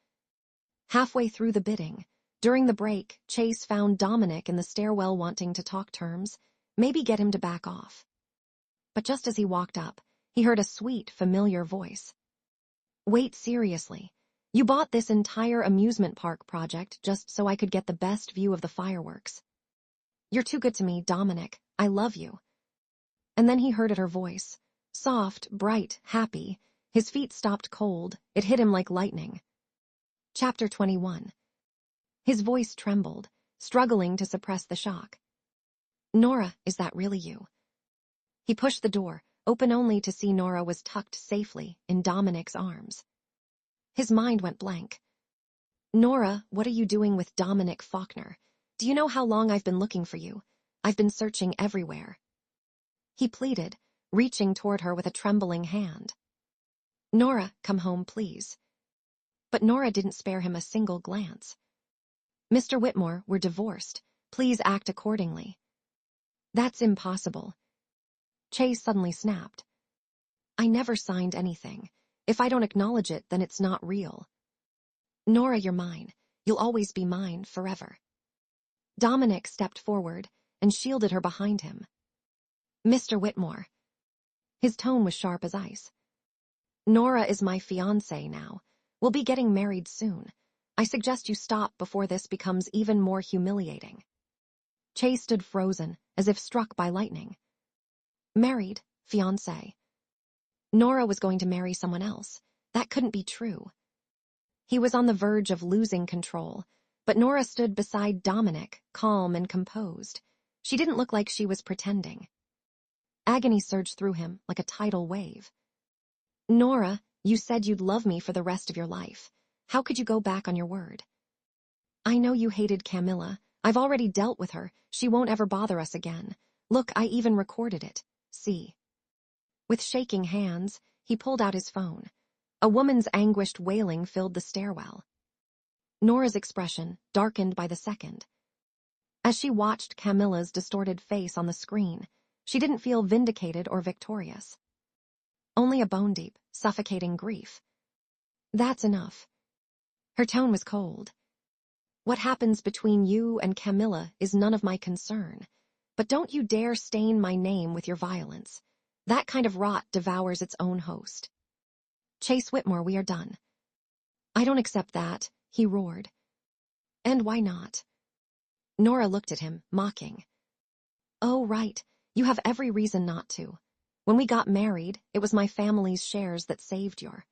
Halfway through the bidding, during the break, Chase found Dominic in the stairwell wanting to talk terms, maybe get him to back off. But just as he walked up, he heard a sweet, familiar voice. Wait, seriously. You bought this entire amusement park project just so I could get the best view of the fireworks. You're too good to me, Dominic. I love you. And then he heard her voice. Soft, bright, happy. His feet stopped cold. It hit him like lightning. Chapter 21. His voice trembled, struggling to suppress the shock. Nora, is that really you? He pushed the door, open only to see Nora was tucked safely in Dominic's arms. His mind went blank. Nora, what are you doing with Dominic Faulkner? Do you know how long I've been looking for you? I've been searching everywhere. He pleaded, reaching toward her with a trembling hand. Nora, come home, please. But Nora didn't spare him a single glance. Mr. Whitmore, we're divorced. Please act accordingly. That's impossible. Chase suddenly snapped. I never signed anything. If I don't acknowledge it, then it's not real. Nora, you're mine. You'll always be mine, forever. Dominic stepped forward and shielded her behind him. Mr. Whitmore. His tone was sharp as ice. Nora is my fiancé now. We'll be getting married soon. I suggest you stop before this becomes even more humiliating. Chase stood frozen, as if struck by lightning. Married, fiancé. Nora was going to marry someone else. That couldn't be true. He was on the verge of losing control, but Nora stood beside Dominic, calm and composed. She didn't look like she was pretending. Agony surged through him like a tidal wave. Nora, you said you'd love me for the rest of your life. How could you go back on your word? I know you hated Camilla. I've already dealt with her. She won't ever bother us again. Look, I even recorded it. See. With shaking hands, he pulled out his phone. A woman's anguished wailing filled the stairwell. Nora's expression darkened by the second. As she watched Camilla's distorted face on the screen, she didn't feel vindicated or victorious. Only a bone-deep, suffocating grief. That's enough. Her tone was cold. What happens between you and Camilla is none of my concern, but don't you dare stain my name with your violence. That kind of rot devours its own host. Chase Whitmore, we are done. I don't accept that, he roared. And why not? Nora looked at him, mocking. Oh, right, you have every reason not to. When we got married, it was my family's shares that saved your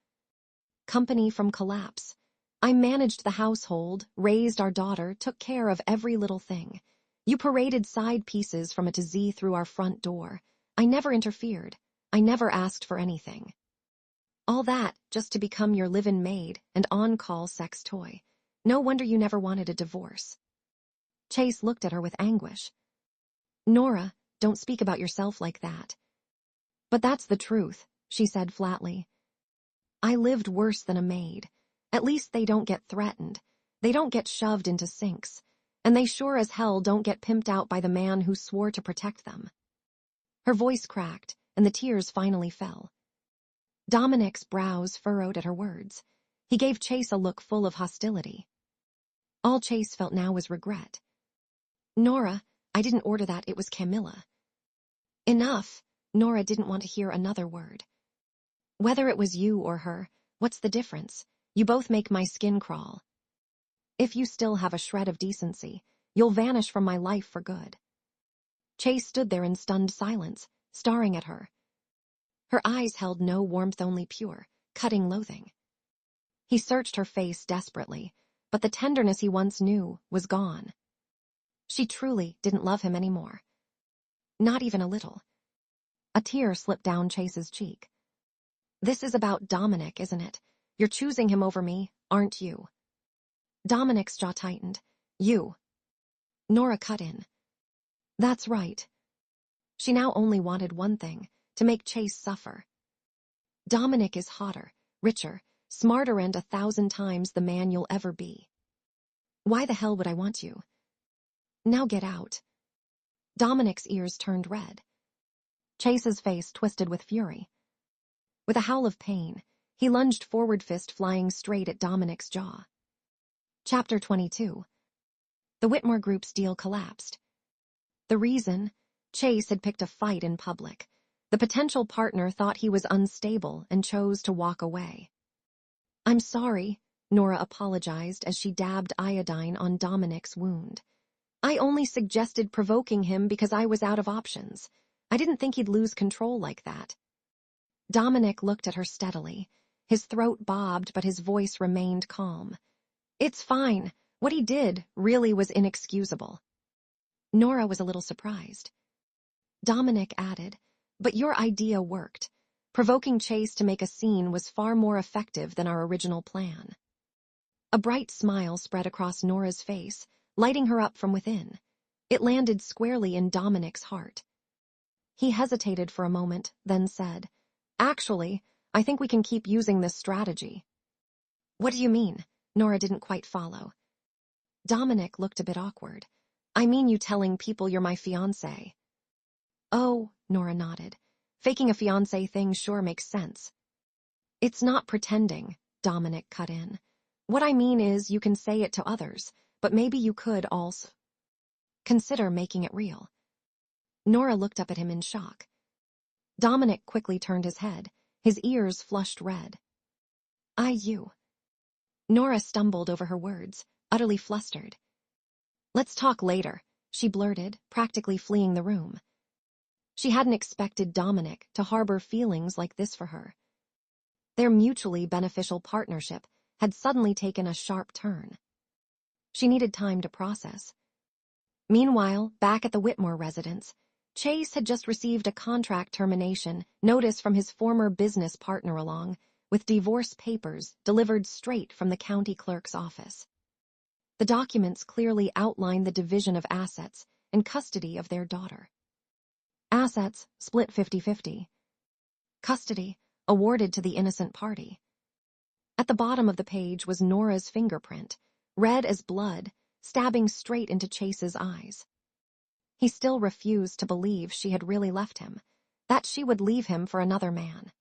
company from collapse. I managed the household, raised our daughter, took care of every little thing. You paraded side pieces from A to Z through our front door. I never interfered. I never asked for anything. All that just to become your live-in maid and on-call sex toy. No wonder you never wanted a divorce. Chase looked at her with anguish. Nora, don't speak about yourself like that. But that's the truth, she said flatly. I lived worse than a maid. At least they don't get threatened. They don't get shoved into sinks. And they sure as hell don't get pimped out by the man who swore to protect them. Her voice cracked, and the tears finally fell. Dominic's brows furrowed at her words. He gave Chase a look full of hostility. All Chase felt now was regret. Nora, I didn't order that, it was Camilla. Enough. Nora didn't want to hear another word. Whether it was you or her, what's the difference? You both make my skin crawl. If you still have a shred of decency, you'll vanish from my life for good. Chase stood there in stunned silence, staring at her. Her eyes held no warmth, only pure, cutting loathing. He searched her face desperately, but the tenderness he once knew was gone. She truly didn't love him anymore. Not even a little. A tear slipped down Chase's cheek. This is about Dominic, isn't it? You're choosing him over me, aren't you? Dominic's jaw tightened. You. Nora cut in. That's right. She now only wanted one thing, to make Chase suffer. Dominic is hotter. richer, smarter, and 1,000 times the man you'll ever be. Why the hell would I want you? Now get out. Dominic's ears turned red. Chase's face twisted with fury. With a howl of pain, he lunged forward, fist flying straight at Dominic's jaw. Chapter 22. The Whitmore Group's deal collapsed. The reason? Chase had picked a fight in public. The potential partner thought he was unstable and chose to walk away. I'm sorry, Nora apologized as she dabbed iodine on Dominic's wound. I only suggested provoking him because I was out of options. I didn't think he'd lose control like that. Dominic looked at her steadily. His throat bobbed, but his voice remained calm. It's fine. What he did really was inexcusable. Nora was a little surprised. Dominic added, but your idea worked. Provoking Chase to make a scene was far more effective than our original plan. A bright smile spread across Nora's face, lighting her up from within. It landed squarely in Dominic's heart. He hesitated for a moment, then said, Actually, I think we can keep using this strategy. What do you mean? Nora didn't quite follow. Dominic looked a bit awkward. I mean you telling people you're my fiancé. Oh, Nora nodded. Faking a fiancé thing sure makes sense. It's not pretending, Dominic cut in. What I mean is you can say it to others, but maybe you could also consider making it real. Nora looked up at him in shock. Dominic quickly turned his head, his ears flushed red. You. Nora stumbled over her words, utterly flustered. Let's talk later, she blurted, practically fleeing the room. She hadn't expected Dominic to harbor feelings like this for her. Their mutually beneficial partnership had suddenly taken a sharp turn. She needed time to process. Meanwhile, back at the Whitmore residence, Chase had just received a contract termination notice from his former business partner along with divorce papers delivered straight from the county clerk's office. The documents clearly outline the division of assets and custody of their daughter. Assets split 50-50. Custody awarded to the innocent party. At the bottom of the page was Nora's fingerprint, red as blood, stabbing straight into Chase's eyes. He still refused to believe she had really left him, that she would leave him for another man.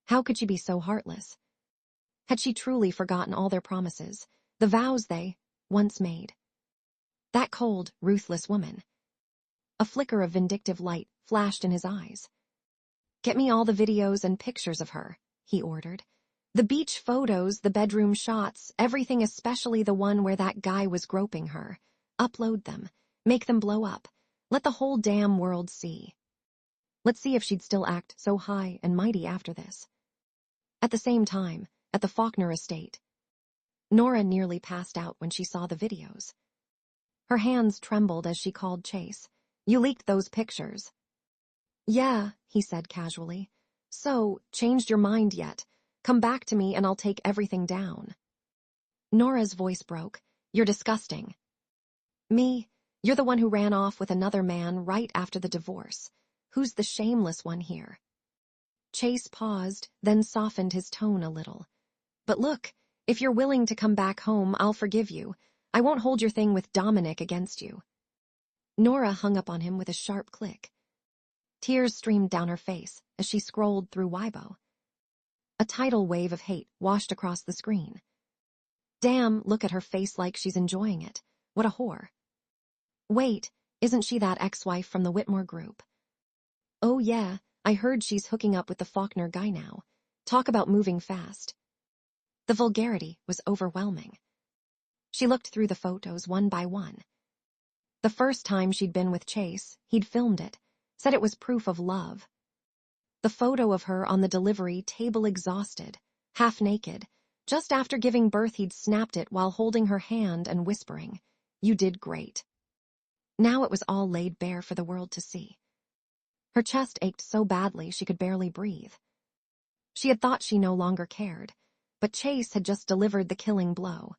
How could she be so heartless? Had she truly forgotten all their promises, the vows they once made? That cold, ruthless woman. A flicker of vindictive light flashed in his eyes. Get me all the videos and pictures of her, he ordered. The beach photos, the bedroom shots, everything, especially the one where that guy was groping her. Upload them. Make them blow up. Let the whole damn world see. Let's see if she'd still act so high and mighty after this. At the same time, at the Faulkner estate, Nora nearly passed out when she saw the videos. Her hands trembled as she called Chase. You leaked those pictures. Yeah, he said casually. So, changed your mind yet? Come back to me and I'll take everything down. Nora's voice broke. You're disgusting. Me? You're the one who ran off with another man right after the divorce. Who's the shameless one here? Chase paused, then softened his tone a little. But look, if you're willing to come back home, I'll forgive you. I won't hold your thing with Dominic against you. Nora hung up on him with a sharp click. Tears streamed down her face as she scrolled through Weibo. A tidal wave of hate washed across the screen. Damn, look at her face like she's enjoying it. What a whore. Wait, isn't she that ex-wife from the Whitmore Group? Oh yeah, I heard she's hooking up with the Faulkner guy now. Talk about moving fast. The vulgarity was overwhelming. She looked through the photos one by one. The first time she'd been with Chase, he'd filmed it, said it was proof of love. The photo of her on the delivery table, exhausted, half naked. Just after giving birth, he'd snapped it while holding her hand and whispering, "You did great." Now it was all laid bare for the world to see. Her chest ached so badly she could barely breathe. She had thought she no longer cared, but Chase had just delivered the killing blow.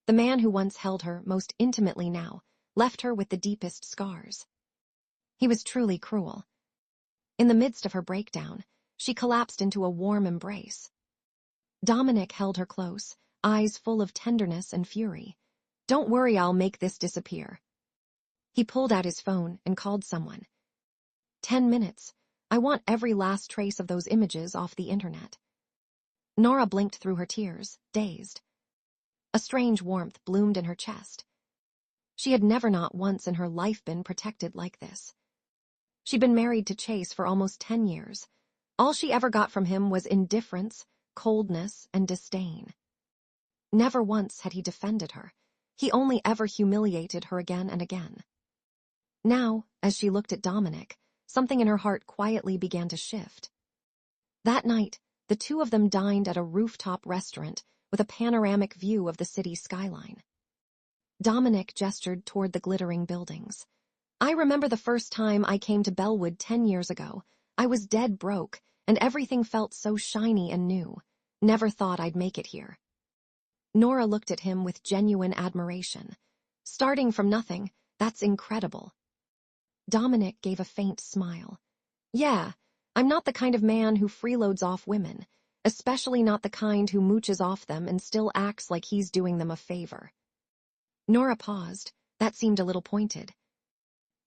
The man who once held her most intimately now left her with the deepest scars. He was truly cruel. In the midst of her breakdown, she collapsed into a warm embrace. Dominic held her close, eyes full of tenderness and fury. "Don't worry, I'll make this disappear." He pulled out his phone and called someone. 10 minutes. I want every last trace of those images off the internet. Nora blinked through her tears, dazed. A strange warmth bloomed in her chest. She had never not once in her life been protected like this. She'd been married to Chase for almost 10 years. All she ever got from him was indifference, coldness, and disdain. Never once had he defended her. He only ever humiliated her again and again. Now, as she looked at Dominic, something in her heart quietly began to shift. That night, the two of them dined at a rooftop restaurant with a panoramic view of the city skyline. Dominic gestured toward the glittering buildings. "I remember the first time I came to Bellwood 10 years ago. I was dead broke, and everything felt so shiny and new. Never thought I'd make it here." Nora looked at him with genuine admiration. "Starting from nothing, that's incredible." Dominic gave a faint smile. "Yeah, I'm not the kind of man who freeloads off women, especially not the kind who mooches off them and still acts like he's doing them a favor." Nora paused. That seemed a little pointed.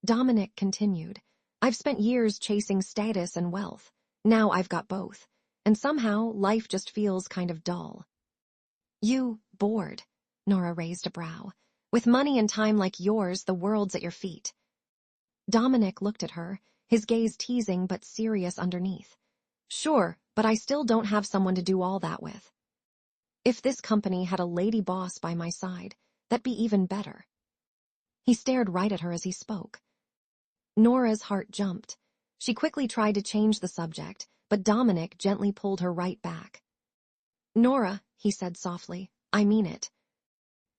Dominic continued, "I've spent years chasing status and wealth. Now I've got both. And somehow life just feels kind of dull." "You bored?" Nora raised a brow. "With money and time like yours, the world's at your feet." Dominic looked at her, his gaze teasing but serious underneath. "Sure, but I still don't have someone to do all that with. If this company had a lady boss by my side, that'd be even better." He stared right at her as he spoke. Nora's heart jumped. She quickly tried to change the subject, but Dominic gently pulled her right back. "Nora," he said softly, "I mean it."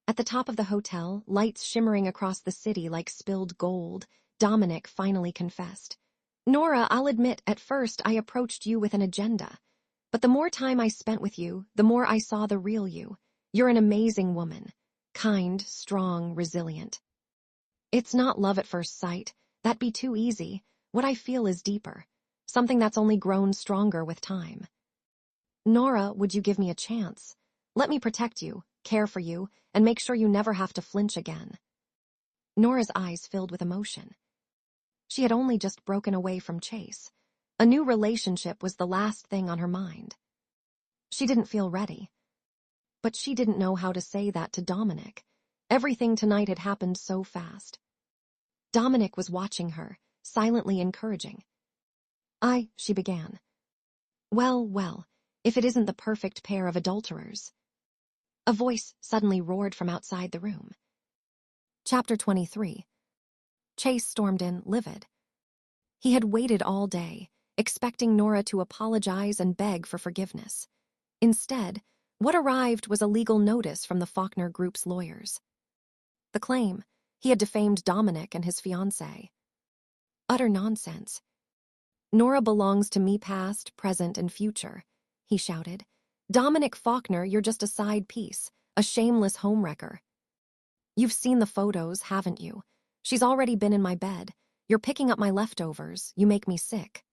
At the top of the hotel, lights shimmering across the city like spilled gold, Dominic finally confessed. "Nora, I'll admit, at first I approached you with an agenda. But the more time I spent with you, the more I saw the real you. You're an amazing woman. Kind, strong, resilient. It's not love at first sight. That'd be too easy. What I feel is deeper. Something that's only grown stronger with time. Nora, would you give me a chance? Let me protect you, care for you, and make sure you never have to flinch again." Nora's eyes filled with emotion. She had only just broken away from Chase. A new relationship was the last thing on her mind. She didn't feel ready. But she didn't know how to say that to Dominic. Everything tonight had happened so fast. Dominic was watching her, silently encouraging. She began. Well, if it isn't the perfect pair of adulterers." A voice suddenly roared from outside the room. Chapter 23. Chase stormed in, livid. He had waited all day, expecting Nora to apologize and beg for forgiveness. Instead, what arrived was a legal notice from the Faulkner Group's lawyers. The claim: he had defamed Dominic and his fiancé. Utter nonsense. "Nora belongs to me past, present, and future," he shouted. "Dominic Faulkner, you're just a side piece, a shameless homewrecker. You've seen the photos, haven't you? She's already been in my bed. You're picking up my leftovers. You make me sick."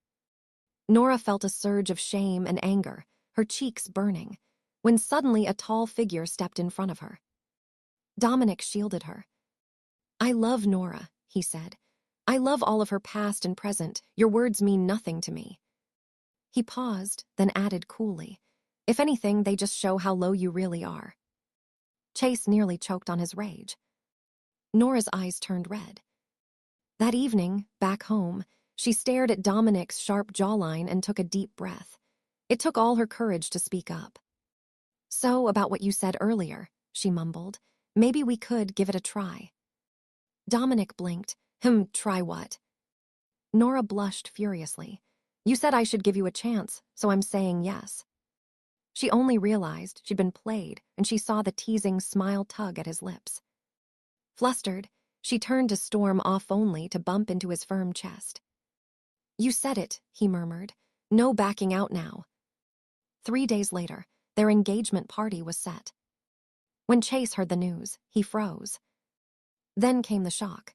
Nora felt a surge of shame and anger, her cheeks burning, when suddenly a tall figure stepped in front of her. Dominic shielded her. "I love Nora," he said. "I love all of her past and present. Your words mean nothing to me." He paused, then added coolly, "If anything, they just show how low you really are." Chase nearly choked on his rage. Nora's eyes turned red. That evening, back home, she stared at Dominic's sharp jawline and took a deep breath. It took all her courage to speak up. "So, about what you said earlier," she mumbled. "Maybe we could give it a try." Dominic blinked. Try what?" Nora blushed furiously. "You said I should give you a chance, so I'm saying yes." She only realized she'd been played, and she saw the teasing smile tug at his lips. Flustered, she turned to storm off only to bump into his firm chest. "You said it," he murmured. "No backing out now." 3 days later, their engagement party was set. When Chase heard the news, he froze. Then came the shock.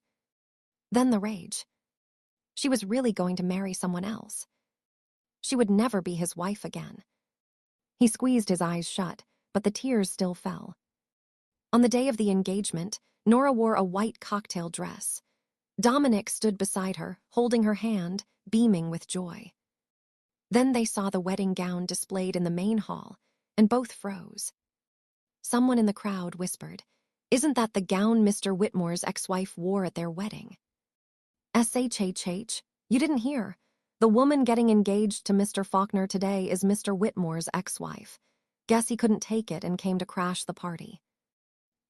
Then the rage. She was really going to marry someone else. She would never be his wife again. He squeezed his eyes shut, but the tears still fell. On the day of the engagement, Nora wore a white cocktail dress. Dominic stood beside her, holding her hand, beaming with joy. Then they saw the wedding gown displayed in the main hall, and both froze. Someone in the crowd whispered, "Isn't that the gown Mr. Whitmore's ex-wife wore at their wedding?" "SHHH, you didn't hear. The woman getting engaged to Mr. Faulkner today is Mr. Whitmore's ex-wife. Guess he couldn't take it and came to crash the party."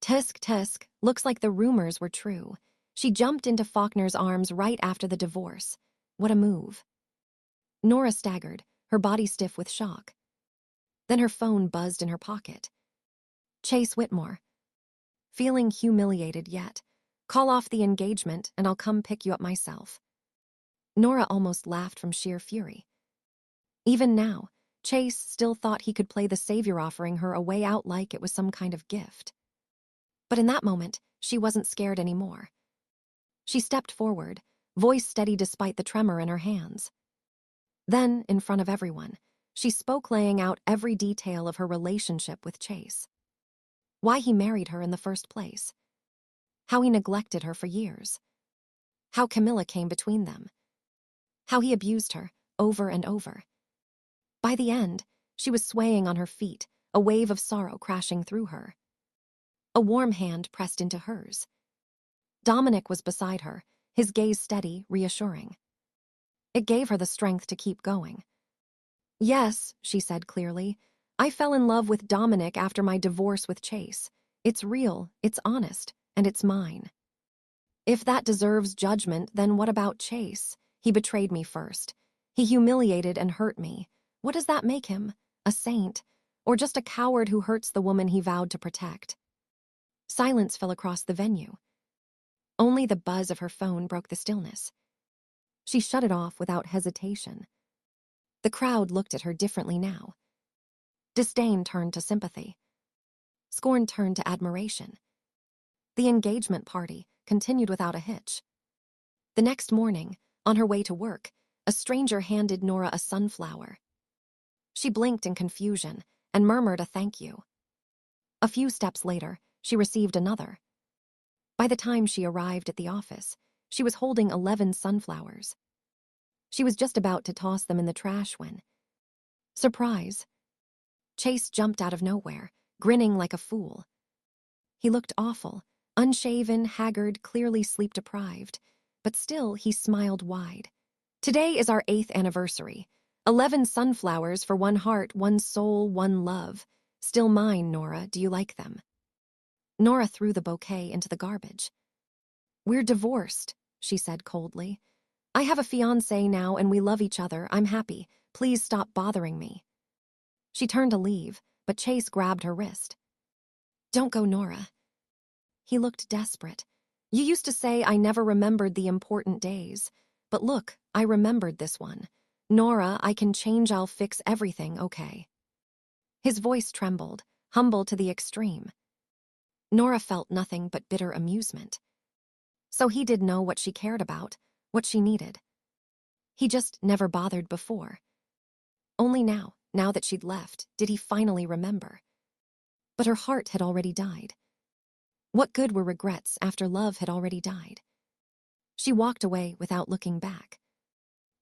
Tisk tisk, looks like the rumors were true. She jumped into Faulkner's arms right after the divorce. What a move. Nora staggered, her body stiff with shock. Then her phone buzzed in her pocket. Chase Whitmore. Feeling humiliated yet. Call off the engagement and I'll come pick you up myself. Nora almost laughed from sheer fury. Even now, Chase still thought he could play the savior, offering her a way out like it was some kind of gift. But in that moment, she wasn't scared anymore. She stepped forward, voice steady despite the tremor in her hands. Then, in front of everyone, she spoke, laying out every detail of her relationship with Chase. Why he married her in the first place. How he neglected her for years. How Camilla came between them. How he abused her, over and over. By the end, she was swaying on her feet, a wave of sorrow crashing through her. A warm hand pressed into hers. Dominic was beside her, his gaze steady, reassuring. It gave her the strength to keep going. "Yes," she said clearly, "I fell in love with Dominic after my divorce with Chase. It's real, it's honest, and it's mine. If that deserves judgment, then what about Chase? He betrayed me first. He humiliated and hurt me. What does that make him? A saint? Or just a coward who hurts the woman he vowed to protect?" Silence fell across the venue. Only the buzz of her phone broke the stillness. She shut it off without hesitation. The crowd looked at her differently now. Disdain turned to sympathy. Scorn turned to admiration. The engagement party continued without a hitch. The next morning, on her way to work, a stranger handed Nora a sunflower. She blinked in confusion and murmured a thank you. A few steps later, she received another. By the time she arrived at the office, she was holding 11 sunflowers. She was just about to toss them in the trash when... Surprise! Chase jumped out of nowhere, grinning like a fool. He looked awful, unshaven, haggard, clearly sleep-deprived, but still he smiled wide. "Today is our 8th anniversary. 11 sunflowers for one heart, one soul, one love. Still mine, Nora. Do you like them?" Nora threw the bouquet into the garbage. "We're divorced," she said coldly. "I have a fiancé now and we love each other. I'm happy. Please stop bothering me." She turned to leave, but Chase grabbed her wrist. "Don't go, Nora." He looked desperate. "You used to say I never remembered the important days. But look, I remembered this one. Nora, I can change, I'll fix everything, okay?" His voice trembled, humble to the extreme. Nora felt nothing but bitter amusement. So he did know what she cared about, what she needed. He just never bothered before. Only now that she'd left, did he finally remember. But her heart had already died. What good were regrets after love had already died? She walked away without looking back.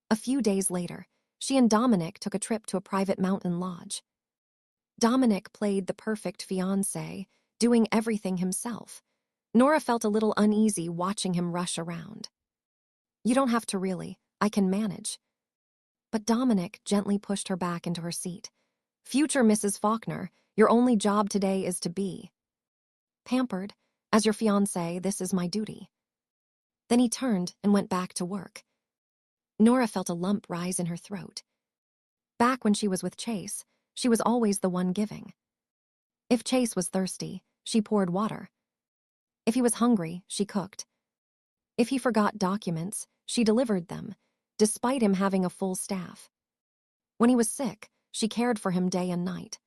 A few days later, she and Dominic took a trip to a private mountain lodge. Dominic played the perfect fiancé, doing everything himself. Nora felt a little uneasy watching him rush around. "You don't have to really, I can manage." But Dominic gently pushed her back into her seat. "Future Mrs. Faulkner, your only job today is to be pampered. As your fiancé, this is my duty." Then he turned and went back to work. Nora felt a lump rise in her throat. Back when she was with Chase, she was always the one giving. If Chase was thirsty, she poured water. If he was hungry, she cooked. If he forgot documents, she delivered them, despite him having a full staff. When he was sick, she cared for him day and night.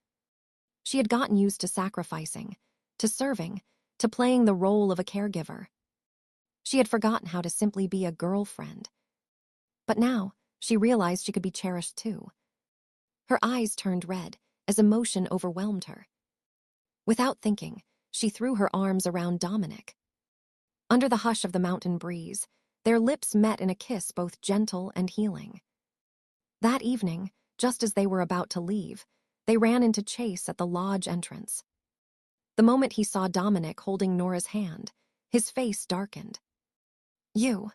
She had gotten used to sacrificing, to serving, to playing the role of a caregiver. She had forgotten how to simply be a girlfriend. But now, she realized she could be cherished too. Her eyes turned red as emotion overwhelmed her. Without thinking, she threw her arms around Dominic. Under the hush of the mountain breeze, their lips met in a kiss both gentle and healing. That evening, just as they were about to leave, they ran into Chase at the lodge entrance. The moment he saw Dominic holding Nora's hand, his face darkened. "You."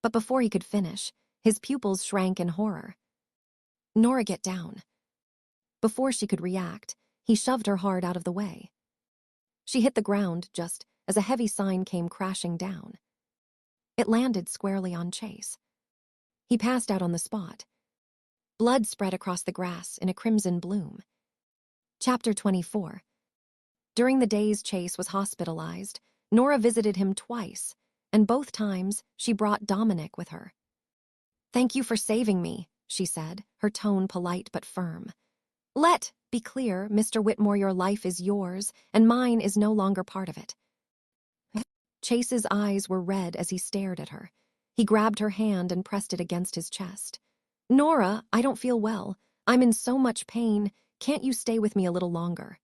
But before he could finish, his pupils shrank in horror. "Nora, get down." Before she could react, he shoved her hard out of the way. She hit the ground just as a heavy sign came crashing down. It landed squarely on Chase. He passed out on the spot. Blood spread across the grass in a crimson bloom. Chapter 24. During the days Chase was hospitalized, Nora visited him twice, and both times she brought Dominic with her. "Thank you for saving me," she said, her tone polite but firm. "Let be clear, Mr. Whitmore, your life is yours, and mine is no longer part of it." Chase's eyes were red as he stared at her. He grabbed her hand and pressed it against his chest. "Nora, I don't feel well. I'm in so much pain. Can't you stay with me a little longer?"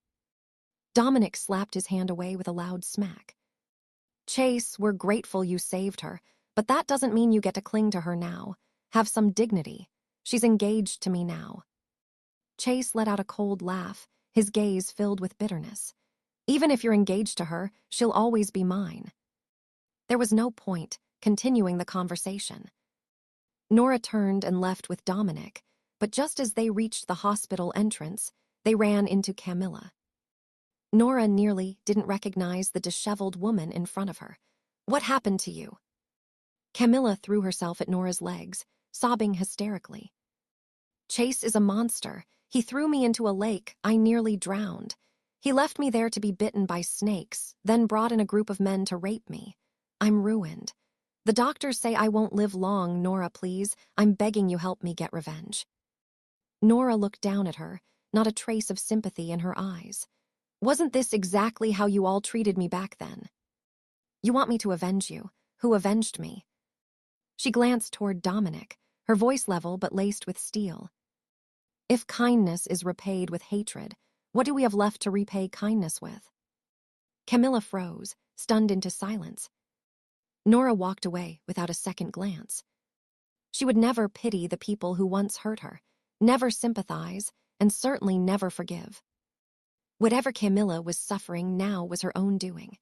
Dominic slapped his hand away with a loud smack. "Chase, we're grateful you saved her, but that doesn't mean you get to cling to her now. Have some dignity. She's engaged to me now." Chase let out a cold laugh, his gaze filled with bitterness. "Even if you're engaged to her, she'll always be mine." There was no point continuing the conversation. Nora turned and left with Dominic, but just as they reached the hospital entrance, they ran into Camilla. Nora nearly didn't recognize the disheveled woman in front of her. "What happened to you?" Camilla threw herself at Nora's legs, sobbing hysterically. "Chase is a monster. He threw me into a lake. I nearly drowned. He left me there to be bitten by snakes, then brought in a group of men to rape me. I'm ruined. The doctors say I won't live long. Nora, please. I'm begging you, help me get revenge." Nora looked down at her, not a trace of sympathy in her eyes. "Wasn't this exactly how you all treated me back then? You want me to avenge you? Who avenged me?" She glanced toward Dominic, her voice level but laced with steel. "If kindness is repaid with hatred, what do we have left to repay kindness with?" Camilla froze, stunned into silence. Nora walked away without a second glance. She would never pity the people who once hurt her, never sympathize, and certainly never forgive. Whatever Camilla was suffering now was her own doing.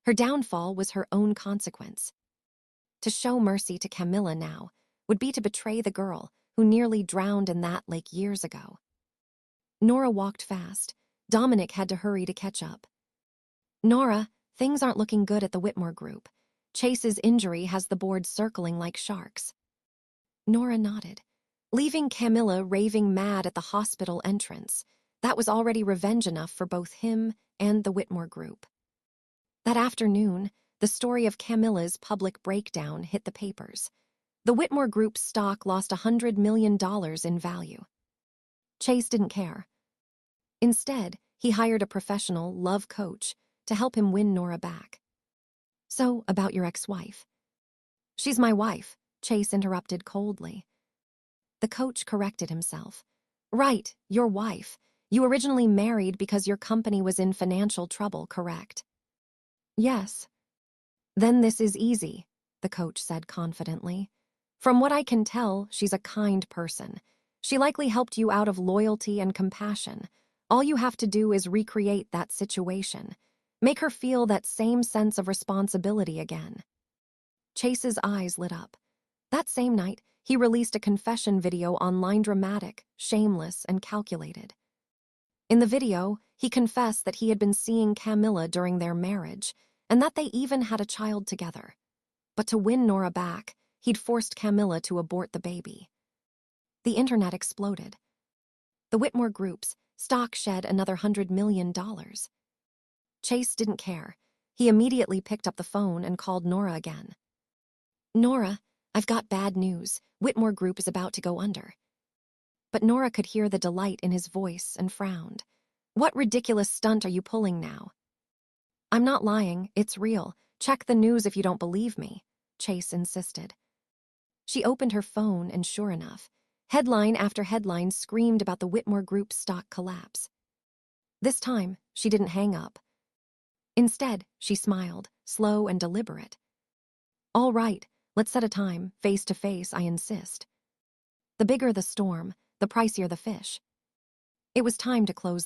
Her downfall was her own consequence. To show mercy to Camilla now would be to betray the girl who nearly drowned in that lake years ago. Nora walked fast. Dominic had to hurry to catch up. "Nora, things aren't looking good at the Whitmore Group. Chase's injury has the board circling like sharks." Nora nodded, leaving Camilla raving mad at the hospital entrance. That was already revenge enough for both him and the Whitmore Group. That afternoon, the story of Camilla's public breakdown hit the papers. The Whitmore Group's stock lost $100 million in value. Chase didn't care. Instead, he hired a professional love coach to help him win Nora back. "So, about your ex-wife." "She's my wife," Chase interrupted coldly. The coach corrected himself. "Right, your wife. You originally married because your company was in financial trouble, correct?" "Yes." "Then this is easy," the coach said confidently. "From what I can tell, she's a kind person. She likely helped you out of loyalty and compassion. All you have to do is recreate that situation. Make her feel that same sense of responsibility again." Chase's eyes lit up. That same night, he released a confession video online, dramatic, shameless, and calculated. In the video, he confessed that he had been seeing Camilla during their marriage, and that they even had a child together. But to win Nora back, he'd forced Camilla to abort the baby. The internet exploded. The Whitmore Group's stock shed another $100 million. Chase didn't care. He immediately picked up the phone and called Nora again. "Nora, I've got bad news. Whitmore Group is about to go under." But Nora could hear the delight in his voice and frowned. "What ridiculous stunt are you pulling now?" "I'm not lying, it's real. Check the news if you don't believe me," Chase insisted. She opened her phone and sure enough, Headline after headline screamed about the Whitmore Group's stock collapse. This time, she didn't hang up. Instead, she smiled, slow and deliberate. "All right, let's set a time, face to face, I insist. The bigger the storm, the pricier the fish." It was time to close the